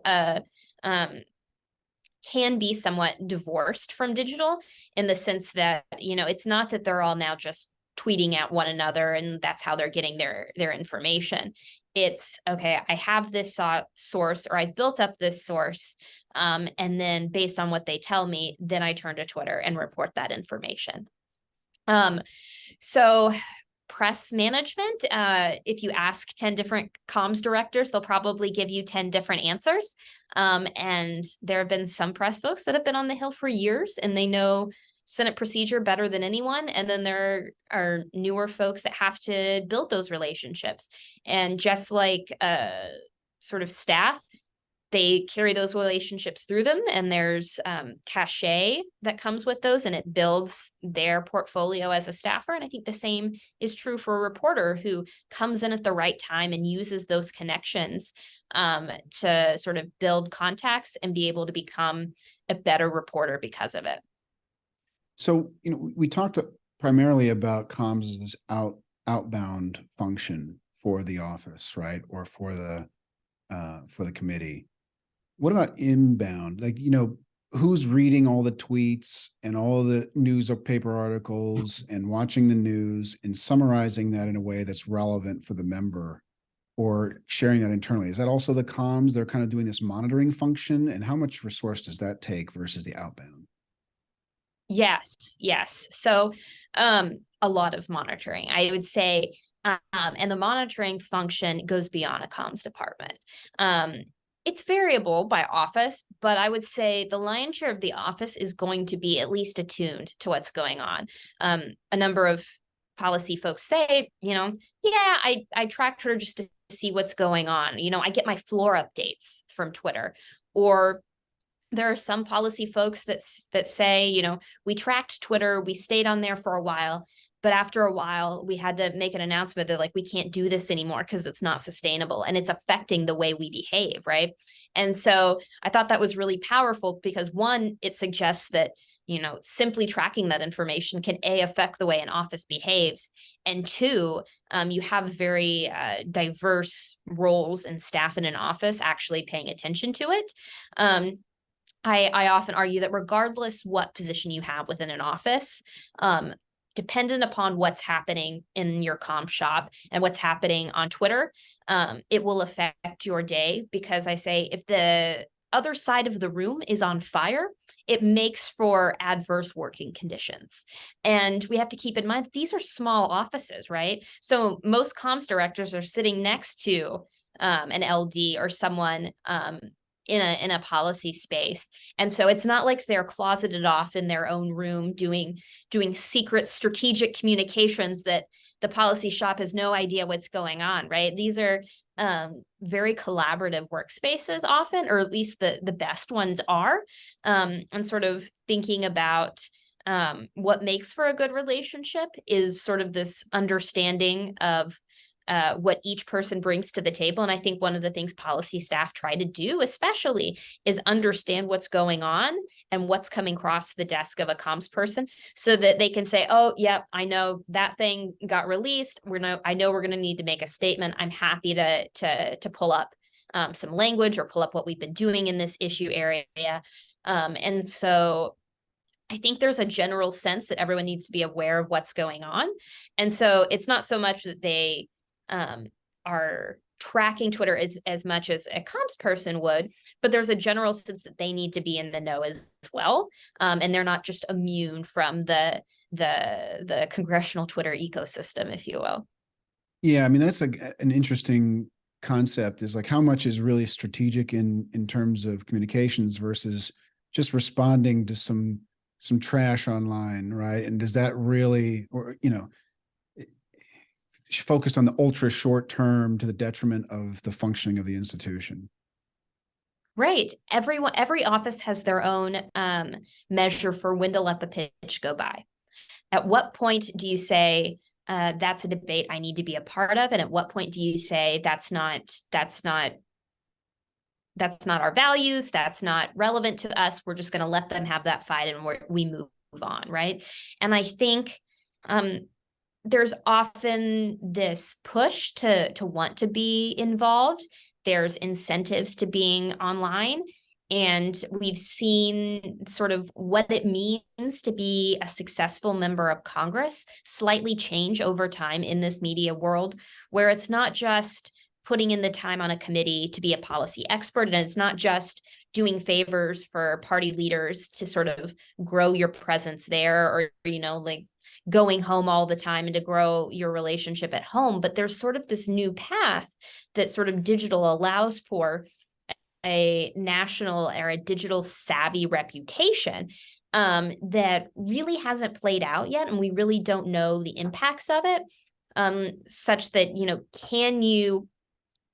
Speaker 2: can be somewhat divorced from digital in the sense that, it's not that they're all now just tweeting at one another and that's how they're getting their information. It's, okay, I have this source, or I built up this source, and then based on what they tell me, then I turn to Twitter and report that information. So press management, if you ask 10 different comms directors, they'll probably give you 10 different answers. And there have been some press folks that have been on the Hill for years and they know Senate procedure better than anyone. And then there are newer folks that have to build those relationships. And just like sort of staff, they carry those relationships through them, and there's cachet that comes with those, and it builds their portfolio as a staffer. And I think the same is true for a reporter who comes in at the right time and uses those connections to sort of build contacts and be able to become a better reporter because of it.
Speaker 1: So, we talked primarily about comms as this outbound function for the office, right? Or for the committee. What about inbound? Like, who's reading all the tweets and all the news or paper articles and watching the news and summarizing that in a way that's relevant for the member or sharing that internally? Is that also the comms? They're kind of doing this monitoring function, and how much resource does that take versus the outbound?
Speaker 2: Yes. So a lot of monitoring, I would say. And the monitoring function goes beyond a comms department. It's variable by office, but I would say the lion's share of the office is going to be at least attuned to what's going on. A number of policy folks say, yeah, I track Twitter just to see what's going on. I get my floor updates from Twitter. Or there are some policy folks that say, we tracked Twitter, we stayed on there for a while, but after a while, we had to make an announcement that we can't do this anymore because it's not sustainable and it's affecting the way we behave, right? And so I thought that was really powerful because one, it suggests that, simply tracking that information can affect the way an office behaves. And two, you have very diverse roles and staff in an office actually paying attention to it. I often argue that regardless what position you have within an office, dependent upon what's happening in your comm shop and what's happening on Twitter, it will affect your day. Because I say if the other side of the room is on fire, it makes for adverse working conditions. And we have to keep in mind, these are small offices, right? So most comms directors are sitting next to an LD or someone in a policy space. And so it's not like they're closeted off in their own room doing secret strategic communications that the policy shop has no idea what's going on, right? These are very collaborative workspaces often, or at least the best ones are, and sort of thinking about what makes for a good relationship is sort of this understanding of what each person brings to the table. And I think one of the things policy staff try to do, especially, is understand what's going on and what's coming across the desk of a comms person so that they can say, oh, yep, I know that thing got released. I know we're going to need to make a statement. I'm happy to pull up some language or pull up what we've been doing in this issue area. And so I think there's a general sense that everyone needs to be aware of what's going on. And so it's not so much that they are tracking Twitter as much as a comms person would, but there's a general sense that they need to be in the know as well. And they're not just immune from the congressional Twitter ecosystem, if you will.
Speaker 1: Yeah, I mean, that's an interesting concept, is like how much is really strategic in terms of communications versus just responding to some trash online, right? And does that really, or focused on the ultra short term to the detriment of the functioning of the institution?
Speaker 2: Right. Every office has their own measure for when to let the pitch go by. At what point do you say that's a debate I need to be a part of, and at what point do you say that's not our values, that's not relevant to us, we're just going to let them have that fight and we move on, right? And I think there's often this push to want to be involved. There's incentives to being online. And we've seen sort of what it means to be a successful member of Congress slightly change over time in this media world, where it's not just putting in the time on a committee to be a policy expert, and it's not just doing favors for party leaders to sort of grow your presence there, or, like going home all the time and to grow your relationship at home. But there's sort of this new path that sort of digital allows for a national or a digital savvy reputation that really hasn't played out yet. And we really don't know the impacts of it, such that,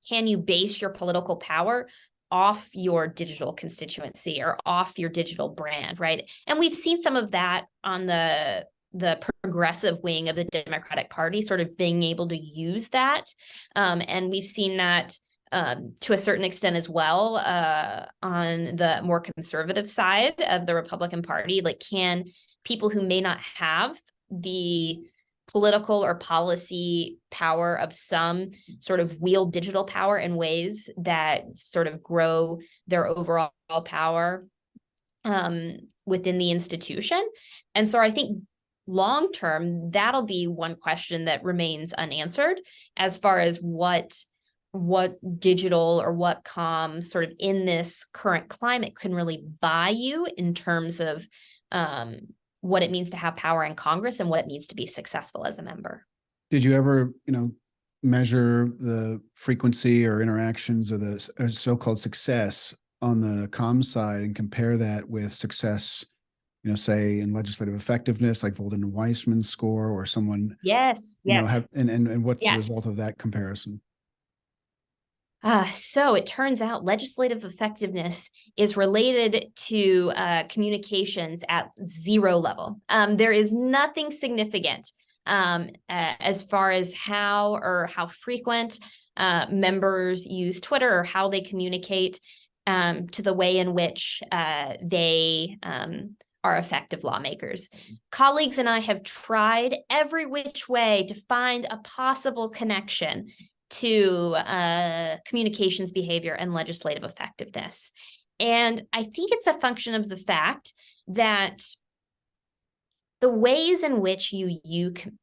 Speaker 2: can you base your political power off your digital constituency or off your digital brand, right? And we've seen some of that on the progressive wing of the Democratic Party, sort of being able to use that. And we've seen that to a certain extent as well on the more conservative side of the Republican Party. Like, can people who may not have the political or policy power of some sort of wield digital power in ways that sort of grow their overall power within the institution? And so I think long term, that'll be one question that remains unanswered as far as what digital or what comms sort of in this current climate can really buy you in terms of what it means to have power in Congress and what it means to be successful as a member.
Speaker 1: Did you ever, measure the frequency or interactions or the so-called success on the comms side and compare that with success, say in legislative effectiveness, like Volden Weissman's score, or someone,
Speaker 2: yes,
Speaker 1: and what's
Speaker 2: yes.
Speaker 1: the result of that comparison?
Speaker 2: So it turns out legislative effectiveness is related to communications at 0 level. There is nothing significant as far as how frequent members use Twitter or how they communicate to the way in which they are effective lawmakers. Colleagues and I have tried every which way to find a possible connection to communications behavior and legislative effectiveness. And I think it's a function of the fact that the ways in which you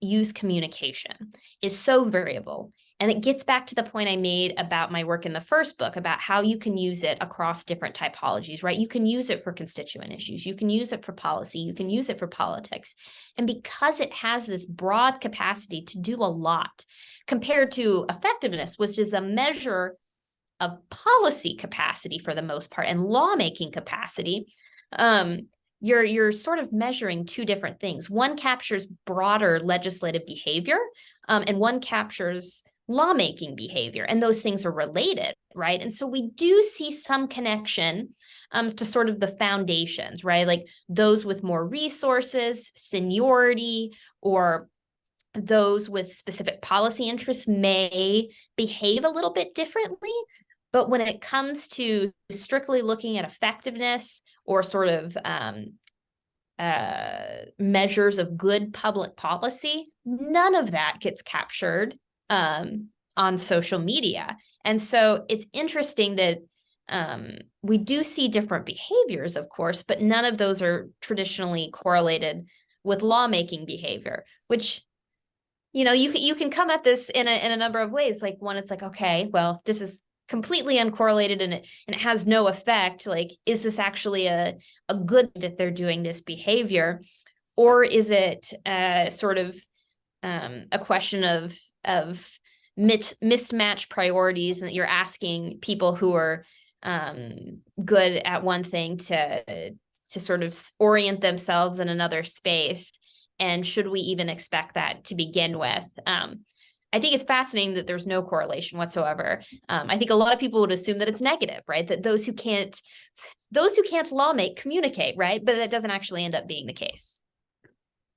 Speaker 2: use communication is so variable. And it gets back to the point I made about my work in the first book about how you can use it across different typologies, right? You can use it for constituent issues. You can use it for policy. You can use it for politics. And because it has this broad capacity to do a lot compared to effectiveness, which is a measure of policy capacity for the most part and lawmaking capacity, you're sort of measuring two different things. One captures broader legislative behavior, and one captures lawmaking behavior, and those things are related, right? And so we do see some connection to sort of the foundations, right? Like those with more resources, seniority, or those with specific policy interests may behave a little bit differently. But when it comes to strictly looking at effectiveness or sort of measures of good public policy, none of that gets captured on social media. And so it's interesting that we do see different behaviors, of course, but none of those are traditionally correlated with lawmaking behavior, which, you know, you can come at this in a number of ways. Like one, it's like, okay, well, this is completely uncorrelated and it has no effect. Like, is this actually a good that they're doing this behavior? Or is it sort of a question of mismatched priorities, and that you're asking people who are good at one thing to sort of orient themselves in another space? And should we even expect that to begin with? I think it's fascinating that there's no correlation whatsoever. I think a lot of people would assume that it's negative, right? That those who can't lawmake communicate, right? But that doesn't actually end up being the case.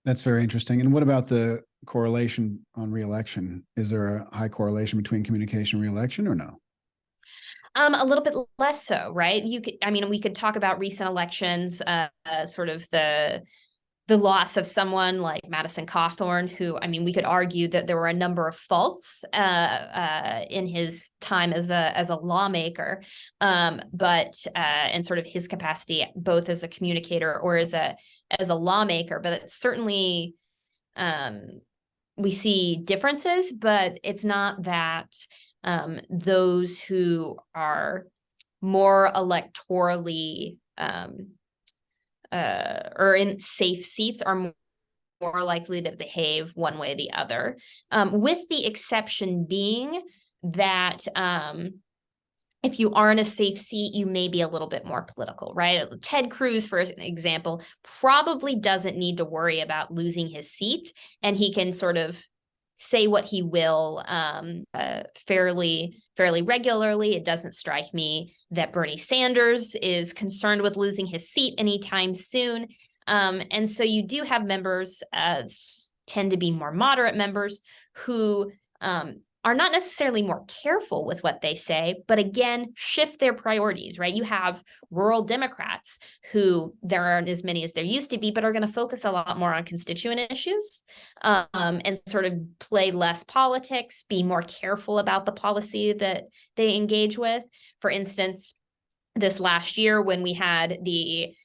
Speaker 1: That's very interesting. And what about the correlation on reelection? Is there a high correlation between communication and reelection or no?
Speaker 2: A little bit less so, right? We could talk about recent elections, sort of the loss of someone like Madison Cawthorn, who, I mean, we could argue that there were a number of faults in his time as a lawmaker, but and sort of his capacity both as a communicator or as a lawmaker. But it's certainly we see differences, but it's not that those who are more electorally or in safe seats are more likely to behave one way or the other, with the exception being that if you are in a safe seat, you may be a little bit more political, right? Ted Cruz, for example, probably doesn't need to worry about losing his seat, and he can sort of say what he will fairly regularly. It doesn't strike me that Bernie Sanders is concerned with losing his seat anytime soon. And so you do have members, tend to be more moderate members, who are not necessarily more careful with what they say, but again, shift their priorities, right? You have rural Democrats who there aren't as many as there used to be, but are going to focus a lot more on constituent issues, and sort of play less politics, be more careful about the policy that they engage with. For instance, this last year when we had the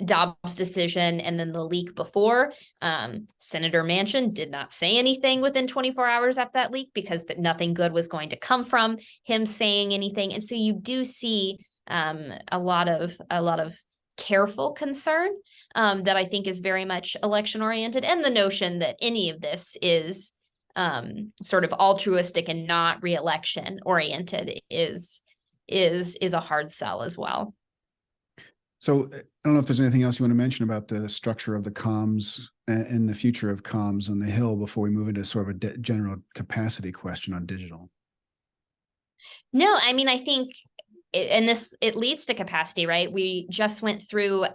Speaker 2: Dobbs decision and then the leak before, Senator Manchin did not say anything within 24 hours after that leak because nothing good was going to come from him saying anything. And so you do see a lot of careful concern that I think is very much election oriented, and the notion that any of this is sort of altruistic and not re-election oriented is a hard sell as well.
Speaker 1: So I don't know if there's anything else you want to mention about the structure of the comms and the future of comms on the Hill before we move into sort of a general capacity question on digital.
Speaker 2: No, I mean, I think, it leads to capacity, right? We just went through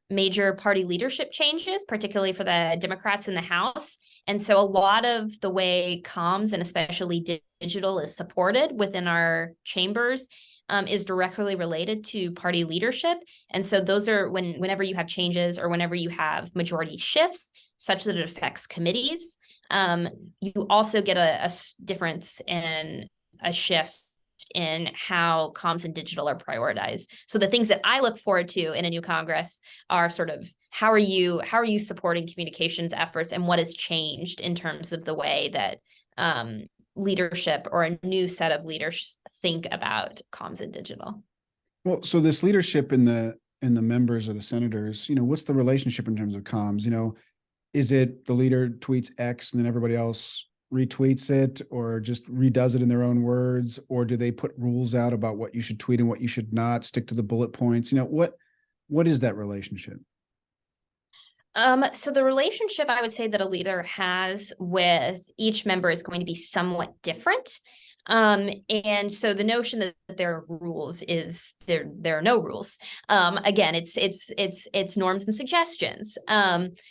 Speaker 2: major party leadership changes, particularly for the Democrats in the House. And so a lot of the way comms and especially digital is supported within our chambers is directly related to party leadership. And so those are whenever you have changes or whenever you have majority shifts such that it affects committees, you also get a difference in a shift in how comms and digital are prioritized. So the things that I look forward to in a new Congress are sort of how are you supporting communications efforts, and what has changed in terms of the way that leadership or a new set of leaders think about comms and digital.
Speaker 1: Well, so this leadership in the members or the senators, what's the relationship in terms of comms? Is it the leader tweets X and then everybody else retweets it, or just redoes it in their own words? Or do they put rules out about what you should tweet and what you should not, stick to the bullet points? What is that relationship?
Speaker 2: So the relationship I would say that a leader has with each member is going to be somewhat different. And so the notion that there are rules is there are no rules. Again, it's norms and suggestions.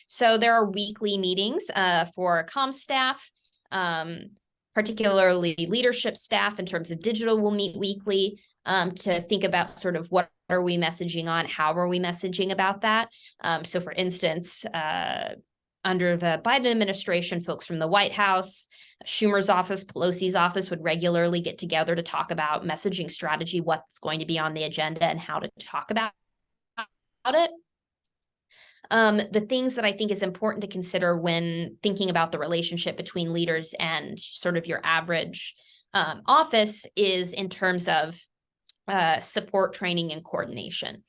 Speaker 2: So there are weekly meetings for comm staff, particularly leadership staff in terms of digital will meet weekly to think about sort of what are we messaging on, how are we messaging about that. So for instance, under the Biden administration, folks from the White House, Schumer's office, Pelosi's office would regularly get together to talk about messaging strategy, what's going to be on the agenda and how to talk about it. The things that I think is important to consider when thinking about the relationship between leaders and sort of your average office is in terms of support, training, and coordination.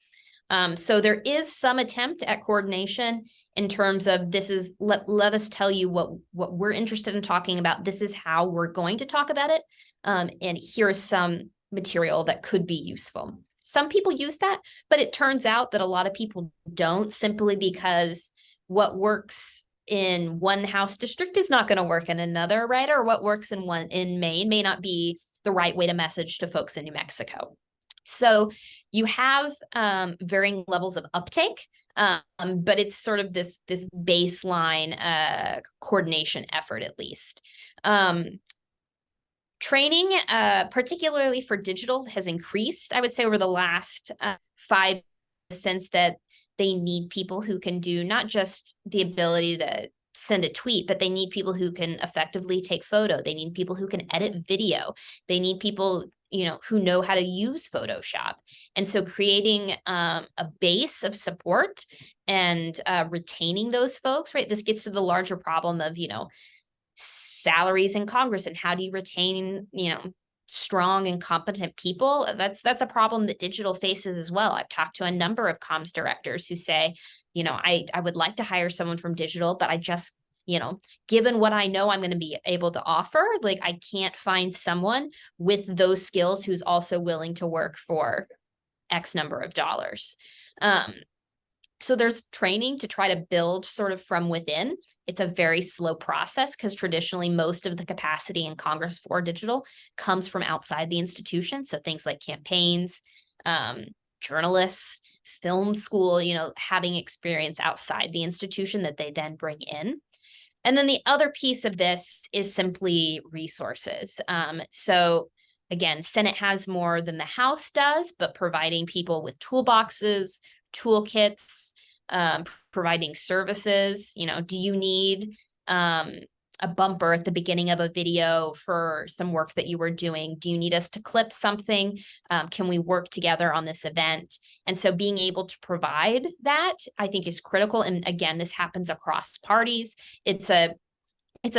Speaker 2: So there is some attempt at coordination in terms of this is let us tell you what we're interested in talking about. This is how we're going to talk about it. And here's some material that could be useful. Some people use that, but it turns out that a lot of people don't, simply because what works in one House district is not going to work in another, right? Or what works in Maine may not be the right way to message to folks in New Mexico. So you have varying levels of uptake, but it's sort of this baseline coordination effort, at least. Training, particularly for digital, has increased, I would say, over the last 5 since that they need people who can do not just the ability to send a tweet, but they need people who can effectively take photo. They need people who can edit video. They need people, who know how to use Photoshop. And so creating a base of support and retaining those folks, right? This gets to the larger problem of, salaries in Congress and how do you retain, strong and competent people. That's a problem that digital faces as well. I've talked to a number of comms directors who say, I would like to hire someone from digital, but I just, given what I know I'm going to be able to offer, like I can't find someone with those skills who's also willing to work for X number of dollars. So there's training to try to build sort of from within. It's a very slow process because traditionally most of the capacity in Congress for digital comes from outside the institution. So things like campaigns, journalists, film school, having experience outside the institution that they then bring in. And then the other piece of this is simply resources. So again, Senate has more than the House does, but providing people with toolboxes, toolkits, providing services. Do you need a bumper at the beginning of a video for some work that you were doing? Do you need us to clip something? Can we work together on this event? And so being able to provide that, I think, is critical. And again, this happens across parties. It's a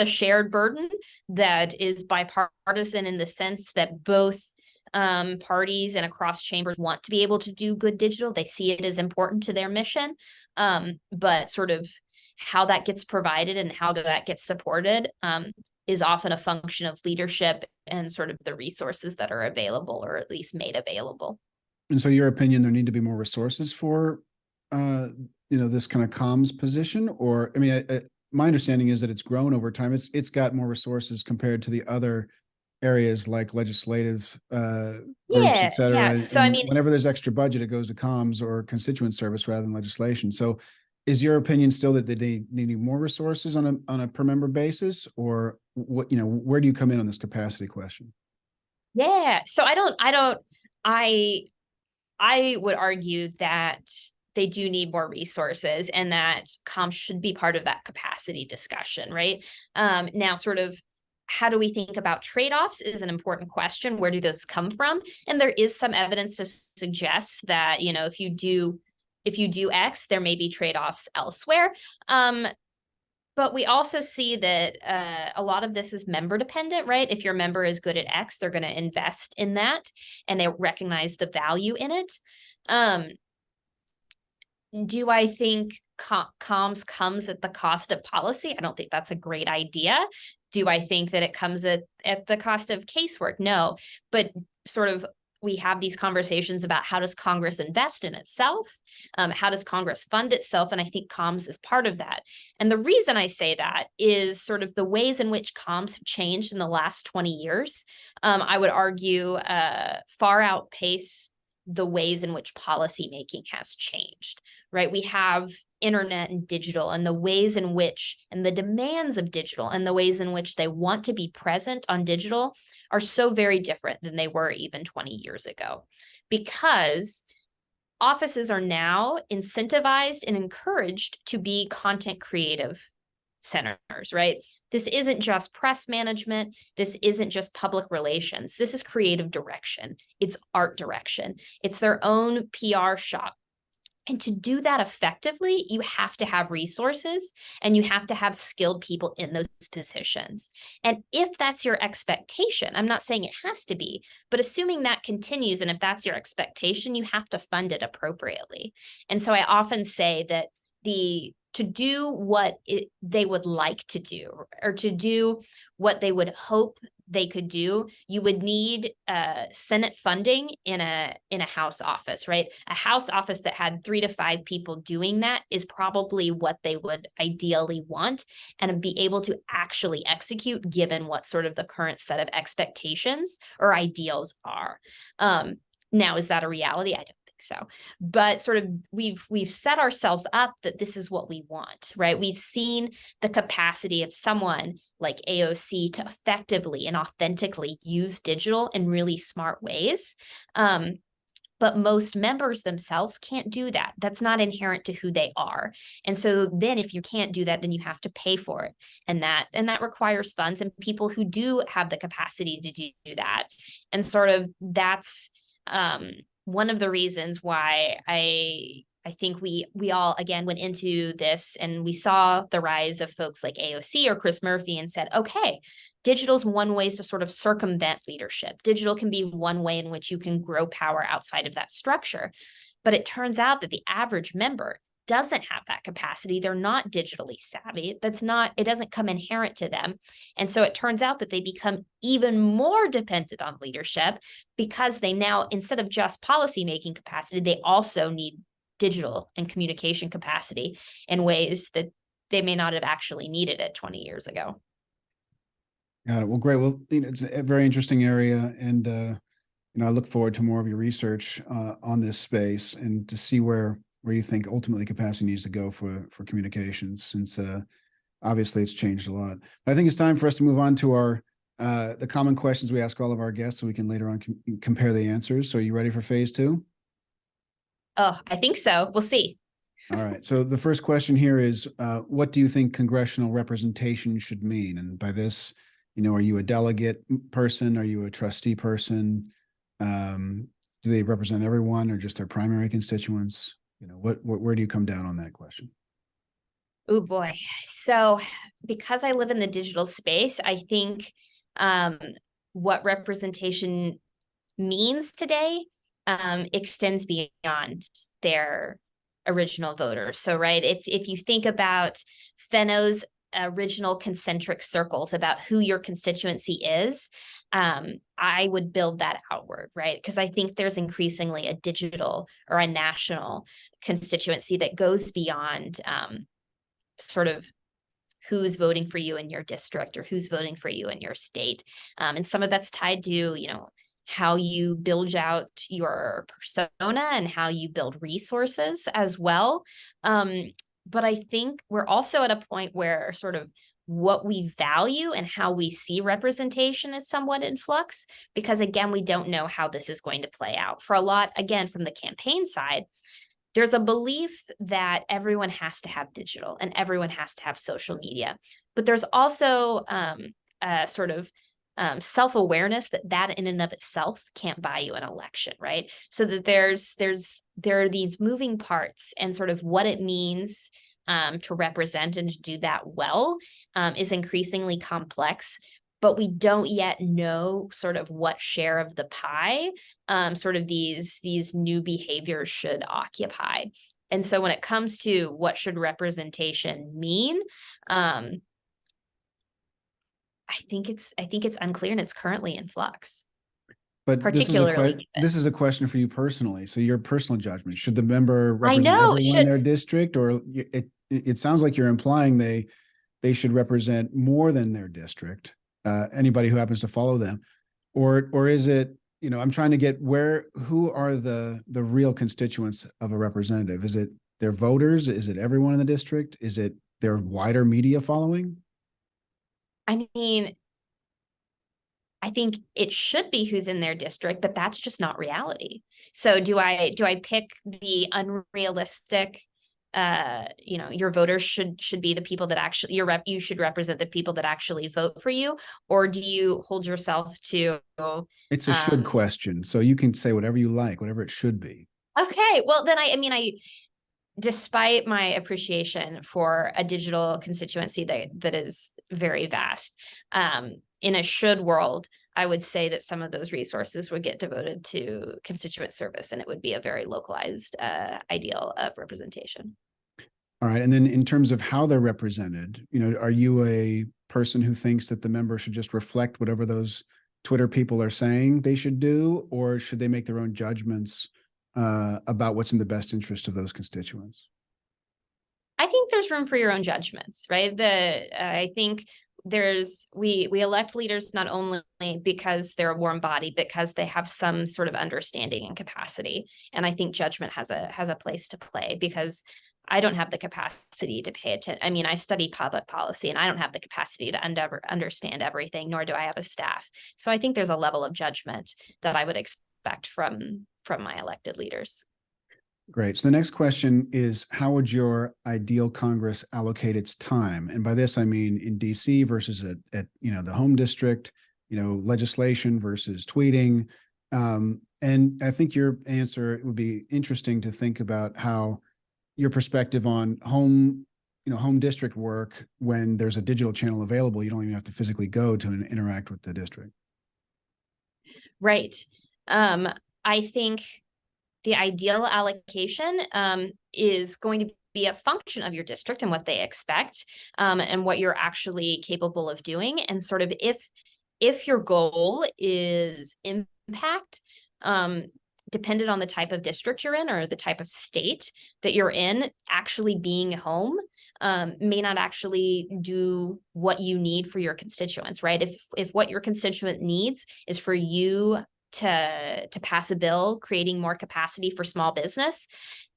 Speaker 2: shared burden that is bipartisan in the sense that both parties and across chambers want to be able to do good digital. They see it as important to their mission, but sort of how that gets provided and how that gets supported is often a function of leadership and sort of the resources that are available, or at least made available.
Speaker 1: And so, your opinion, there need to be more resources for, this kind of comms position, or my understanding is that it's grown over time. It's got more resources compared to the other areas like legislative groups, et cetera.
Speaker 2: Yeah. So
Speaker 1: whenever there's extra budget, it goes to comms or constituent service rather than legislation. So is your opinion still that they need more resources on a per member basis, or what, where do you come in on this capacity question?
Speaker 2: Yeah. So I would argue that they do need more resources and that comms should be part of that capacity discussion, right? Now, sort of, how do we think about trade-offs is an important question. Where do those come from? And there is some evidence to suggest that, if you do X, there may be trade-offs elsewhere. But we also see that a lot of this is member dependent, right? If your member is good at X, they're going to invest in that and they recognize the value in it. Do I think comms comes at the cost of policy? I don't think that's a great idea. Do I think that it comes at the cost of casework? No, but sort of we have these conversations about how does Congress invest in itself? How does Congress fund itself? And I think comms is part of that. And the reason I say that is sort of the ways in which comms have changed in the last 20 years. I would argue far outpace the ways in which policymaking has changed, right? We have internet and digital and the ways in which, and the demands of digital and the ways in which they want to be present on digital are so very different than they were even 20 years ago, because offices are now incentivized and encouraged to be content creative centers, right? This isn't just press management. This isn't just public relations. This is creative direction. It's art direction. It's their own PR shop. And to do that effectively, you have to have resources and you have to have skilled people in those positions. And if that's your expectation, I'm not saying it has to be, but assuming that continues, and if that's your expectation, you have to fund it appropriately. And so I often say that to do what they would like to do, or to do what they would hope they could do, you would need Senate funding in a House office, right? A House office that had 3 to 5 people doing that is probably what they would ideally want and be able to actually execute, given what sort of the current set of expectations or ideals are. Now, is that a reality? I don't think so. But sort of we've set ourselves up that this is what we want, right? We've seen the capacity of someone like AOC to effectively and authentically use digital in really smart ways. But most members themselves can't do that. That's not inherent to who they are. And so then if you can't do that, then you have to pay for it. And that requires funds and people who do have the capacity to do that. And sort of that's one of the reasons why I think we all, again, went into this and we saw the rise of folks like AOC or Chris Murphy and said, okay, digital's one way to sort of circumvent leadership. Digital can be one way in which you can grow power outside of that structure. But it turns out that the average member doesn't have that capacity. They're not digitally savvy. It doesn't come inherent to them. And so it turns out that they become even more dependent on leadership because they now, instead of just policymaking capacity, they also need digital and communication capacity in ways that they may not have actually needed it 20 years ago.
Speaker 1: Got it. Well, great. Well, it's a very interesting area, and I look forward to more of your research on this space and to see where you think ultimately capacity needs to go for communications, since obviously it's changed a lot. But I think it's time for us to move on to our the common questions we ask all of our guests, so we can later on compare the answers. So, are you ready for phase 2?
Speaker 2: Oh, I think so. We'll see.
Speaker 1: All right. So the first question here is, what do you think congressional representation should mean? And by this, are you a delegate person? Are you a trustee person? Do they represent everyone or just their primary constituents? Where do you come down on that question?
Speaker 2: Oh boy. So because I live in the digital space, I think what representation means today extends beyond their original voters. So, right, if you think about Fenno's original concentric circles about who your constituency is, I would build that outward, right? Because I think there's increasingly a digital or a national constituency that goes beyond sort of who's voting for you in your district or who's voting for you in your state. And some of that's tied to, how you build out your persona and how you build resources as well. But I think we're also at a point where sort of what we value and how we see representation is somewhat in flux, because again, we don't know how this is going to play out. For a lot, again, from the campaign side, there's a belief that everyone has to have digital and everyone has to have social media. But there's also a sort of self-awareness that in and of itself can't buy you an election, right? So that there are these moving parts and sort of what it means to represent and to do that well is increasingly complex, but we don't yet know sort of what share of the pie sort of these new behaviors should occupy. And so when it comes to what should representation mean, I think it's unclear, and it's currently in flux.
Speaker 1: But
Speaker 2: Particularly,
Speaker 1: this is a question for you personally. So your personal judgment, should the member
Speaker 2: I
Speaker 1: represent
Speaker 2: know
Speaker 1: everyone in their district, or it sounds like you're implying they should represent more than their district, anybody who happens to follow them, or is it, I'm trying to get who are the real constituents of a representative? Is it their voters? Is it everyone in the district? Is it their wider media following?
Speaker 2: I mean, I think it should be who's in their district, but that's just not reality. So do I pick the unrealistic, your voters should be the people that actually you should represent the people that actually vote for you, or do you hold yourself to
Speaker 1: It's a should question, so you can say whatever you like, whatever it should be.
Speaker 2: Okay, well then I despite my appreciation for a digital constituency that is very vast, in a should world, I would say that some of those resources would get devoted to constituent service, and it would be a very localized ideal of representation.
Speaker 1: All right. And then in terms of how they're represented, are you a person who thinks that the member should just reflect whatever those Twitter people are saying they should do, or should they make their own judgments about what's in the best interest of those constituents?
Speaker 2: I think there's room for your own judgments, right? I think we elect leaders not only because they're a warm body, but because they have some sort of understanding and capacity. And I think judgment has a place to play, because I don't have the capacity to pay attention. I mean, I study public policy, and I don't have the capacity to understand everything, nor do I have a staff. So I think there's a level of judgment that I would expect from my elected leaders.
Speaker 1: Great. So the next question is, how would your ideal Congress allocate its time? And by this, I mean in DC versus at the home district, legislation versus tweeting. And I think your answer would be interesting to think about how your perspective on home district work, when there's a digital channel available, you don't even have to physically go to interact with the district.
Speaker 2: Right. I think the ideal allocation is going to be a function of your district and what they expect, and what you're actually capable of doing. And sort of if your goal is impact, dependent on the type of district you're in or the type of state that you're in, actually being home may not actually do what you need for your constituents, right? If what your constituent needs is for you to pass a bill creating more capacity for small business,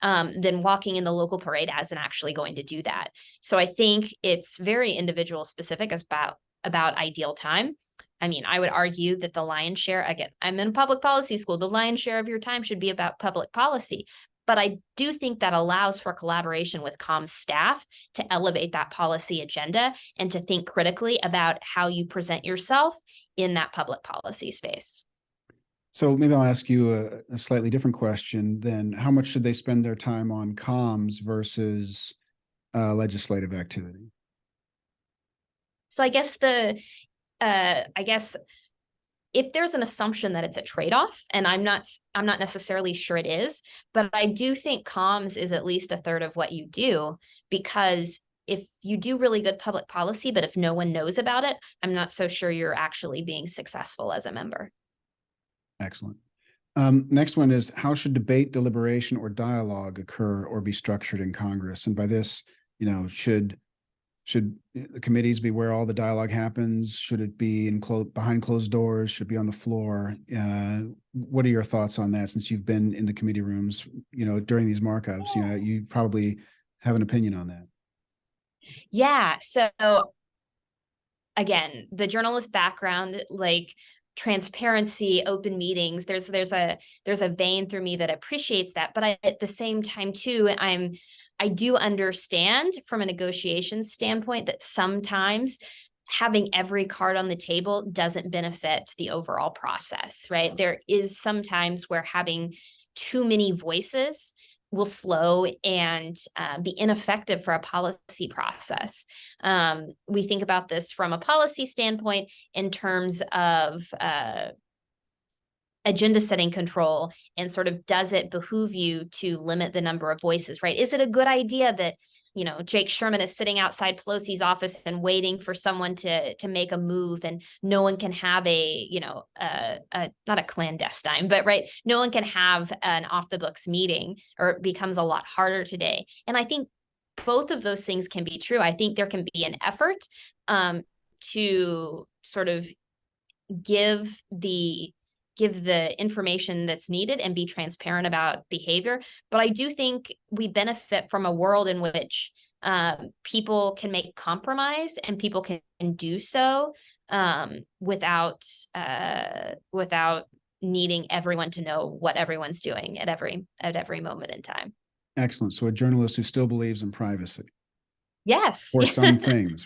Speaker 2: then walking in the local parade isn't actually going to do that. So I think it's very individual specific about ideal time. I mean, I would argue that the lion's share, again, I'm in public policy school, the lion's share of your time should be about public policy. But I do think that allows for collaboration with comms staff to elevate that policy agenda and to think critically about how you present yourself in that public policy space.
Speaker 1: So maybe I'll ask you a slightly different question then. How much should they spend their time on comms versus legislative activity?
Speaker 2: So I guess if there's an assumption that it's a trade-off, and I'm not necessarily sure it is, but I do think comms is at least a third of what you do, because if you do really good public policy, but if no one knows about it, I'm not so sure you're actually being successful as a member.
Speaker 1: Excellent. Next one is, how should debate, deliberation, or dialogue occur or be structured in Congress? And by this, should the committees be where all the dialogue happens? Should it be behind closed doors? Should it be on the floor? What are your thoughts on that, since you've been in the committee rooms, during these markups? You probably have an opinion on that.
Speaker 2: Yeah. So again, the journalist background, like transparency, open meetings, there's a vein through me that appreciates that. But at the same time too, I do understand from a negotiation standpoint that sometimes having every card on the table doesn't benefit the overall process, right? There is sometimes where having too many voices will slow and be ineffective for a policy process. We think about this from a policy standpoint in terms of agenda setting control, and sort of, does it behoove you to limit the number of voices, right? Is it a good idea that, Jake Sherman is sitting outside Pelosi's office and waiting for someone to make a move, and no one can have not a clandestine, but right, no one can have an off the books meeting, or it becomes a lot harder today. And I think both of those things can be true. I think there can be an effort to sort of give the information that's needed and be transparent about behavior. But I do think we benefit from a world in which people can make compromise, and people can do so without needing everyone to know what everyone's doing at every moment in time.
Speaker 1: Excellent. So a journalist who still believes in privacy.
Speaker 2: Yes.
Speaker 1: For some things.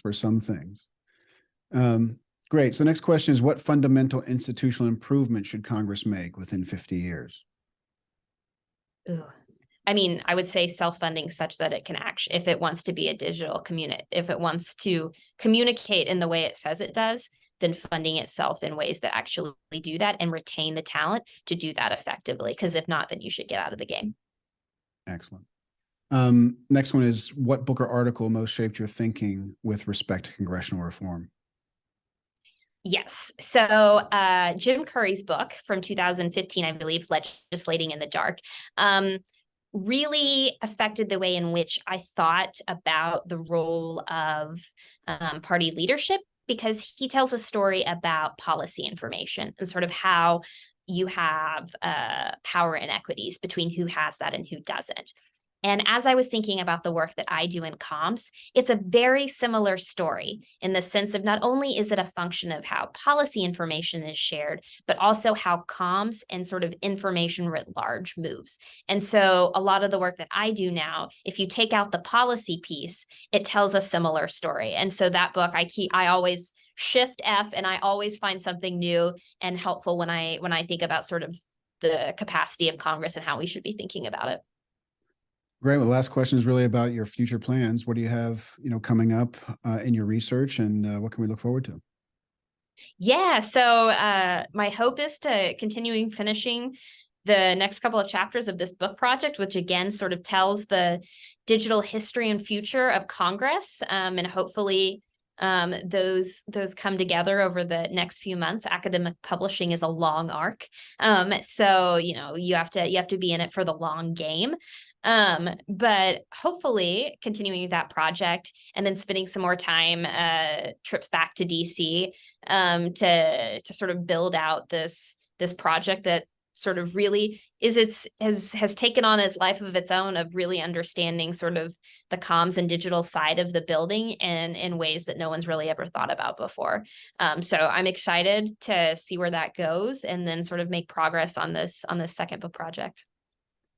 Speaker 1: Great. So the next question is, what fundamental institutional improvement should Congress make within 50 years?
Speaker 2: I mean, I would say self-funding such that it can actually, if it wants to be a digital community, if it wants to communicate in the way it says it does, then funding itself in ways that actually do that and retain the talent to do that effectively. Because if not, then you should get out of the game.
Speaker 1: Excellent. Next one is, what book or article most shaped your thinking with respect to congressional reform?
Speaker 2: Yes. So Jim Curry's book from 2015, I believe, Legislating in the Dark, really affected the way in which I thought about the role of party leadership, because he tells a story about policy information and sort of how you have power inequities between who has that and who doesn't. And as I was thinking about the work that I do in comms, it's a very similar story in the sense of, not only is it a function of how policy information is shared, but also how comms and sort of information writ large moves. And so a lot of the work that I do now, if you take out the policy piece, it tells a similar story. And so that book, I always shift F, and I always find something new and helpful when I think about sort of the capacity of Congress and how we should be thinking about it.
Speaker 1: Great. Well, the last question is really about your future plans. What do you have, coming up in your research, and what can we look forward to?
Speaker 2: Yeah. So my hope is to continuing finishing the next couple of chapters of this book project, which again sort of tells the digital history and future of Congress, and hopefully those come together over the next few months. Academic publishing is a long arc, so you have to be in it for the long game. But hopefully continuing that project, and then spending some more time trips back to DC to sort of build out this project that sort of really has taken on its life of its own, of really understanding sort of the comms and digital side of the building, and in ways that no one's really ever thought about before. So I'm excited to see where that goes, and then sort of make progress on this second book project.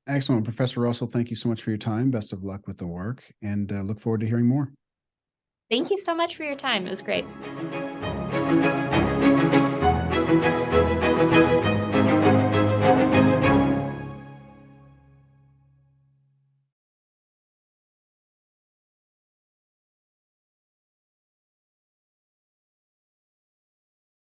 Speaker 1: Excellent. Professor Russell, thank you so much for your time. Best of luck with the work, and look forward to hearing more.
Speaker 2: Thank you so much for your time. It was great.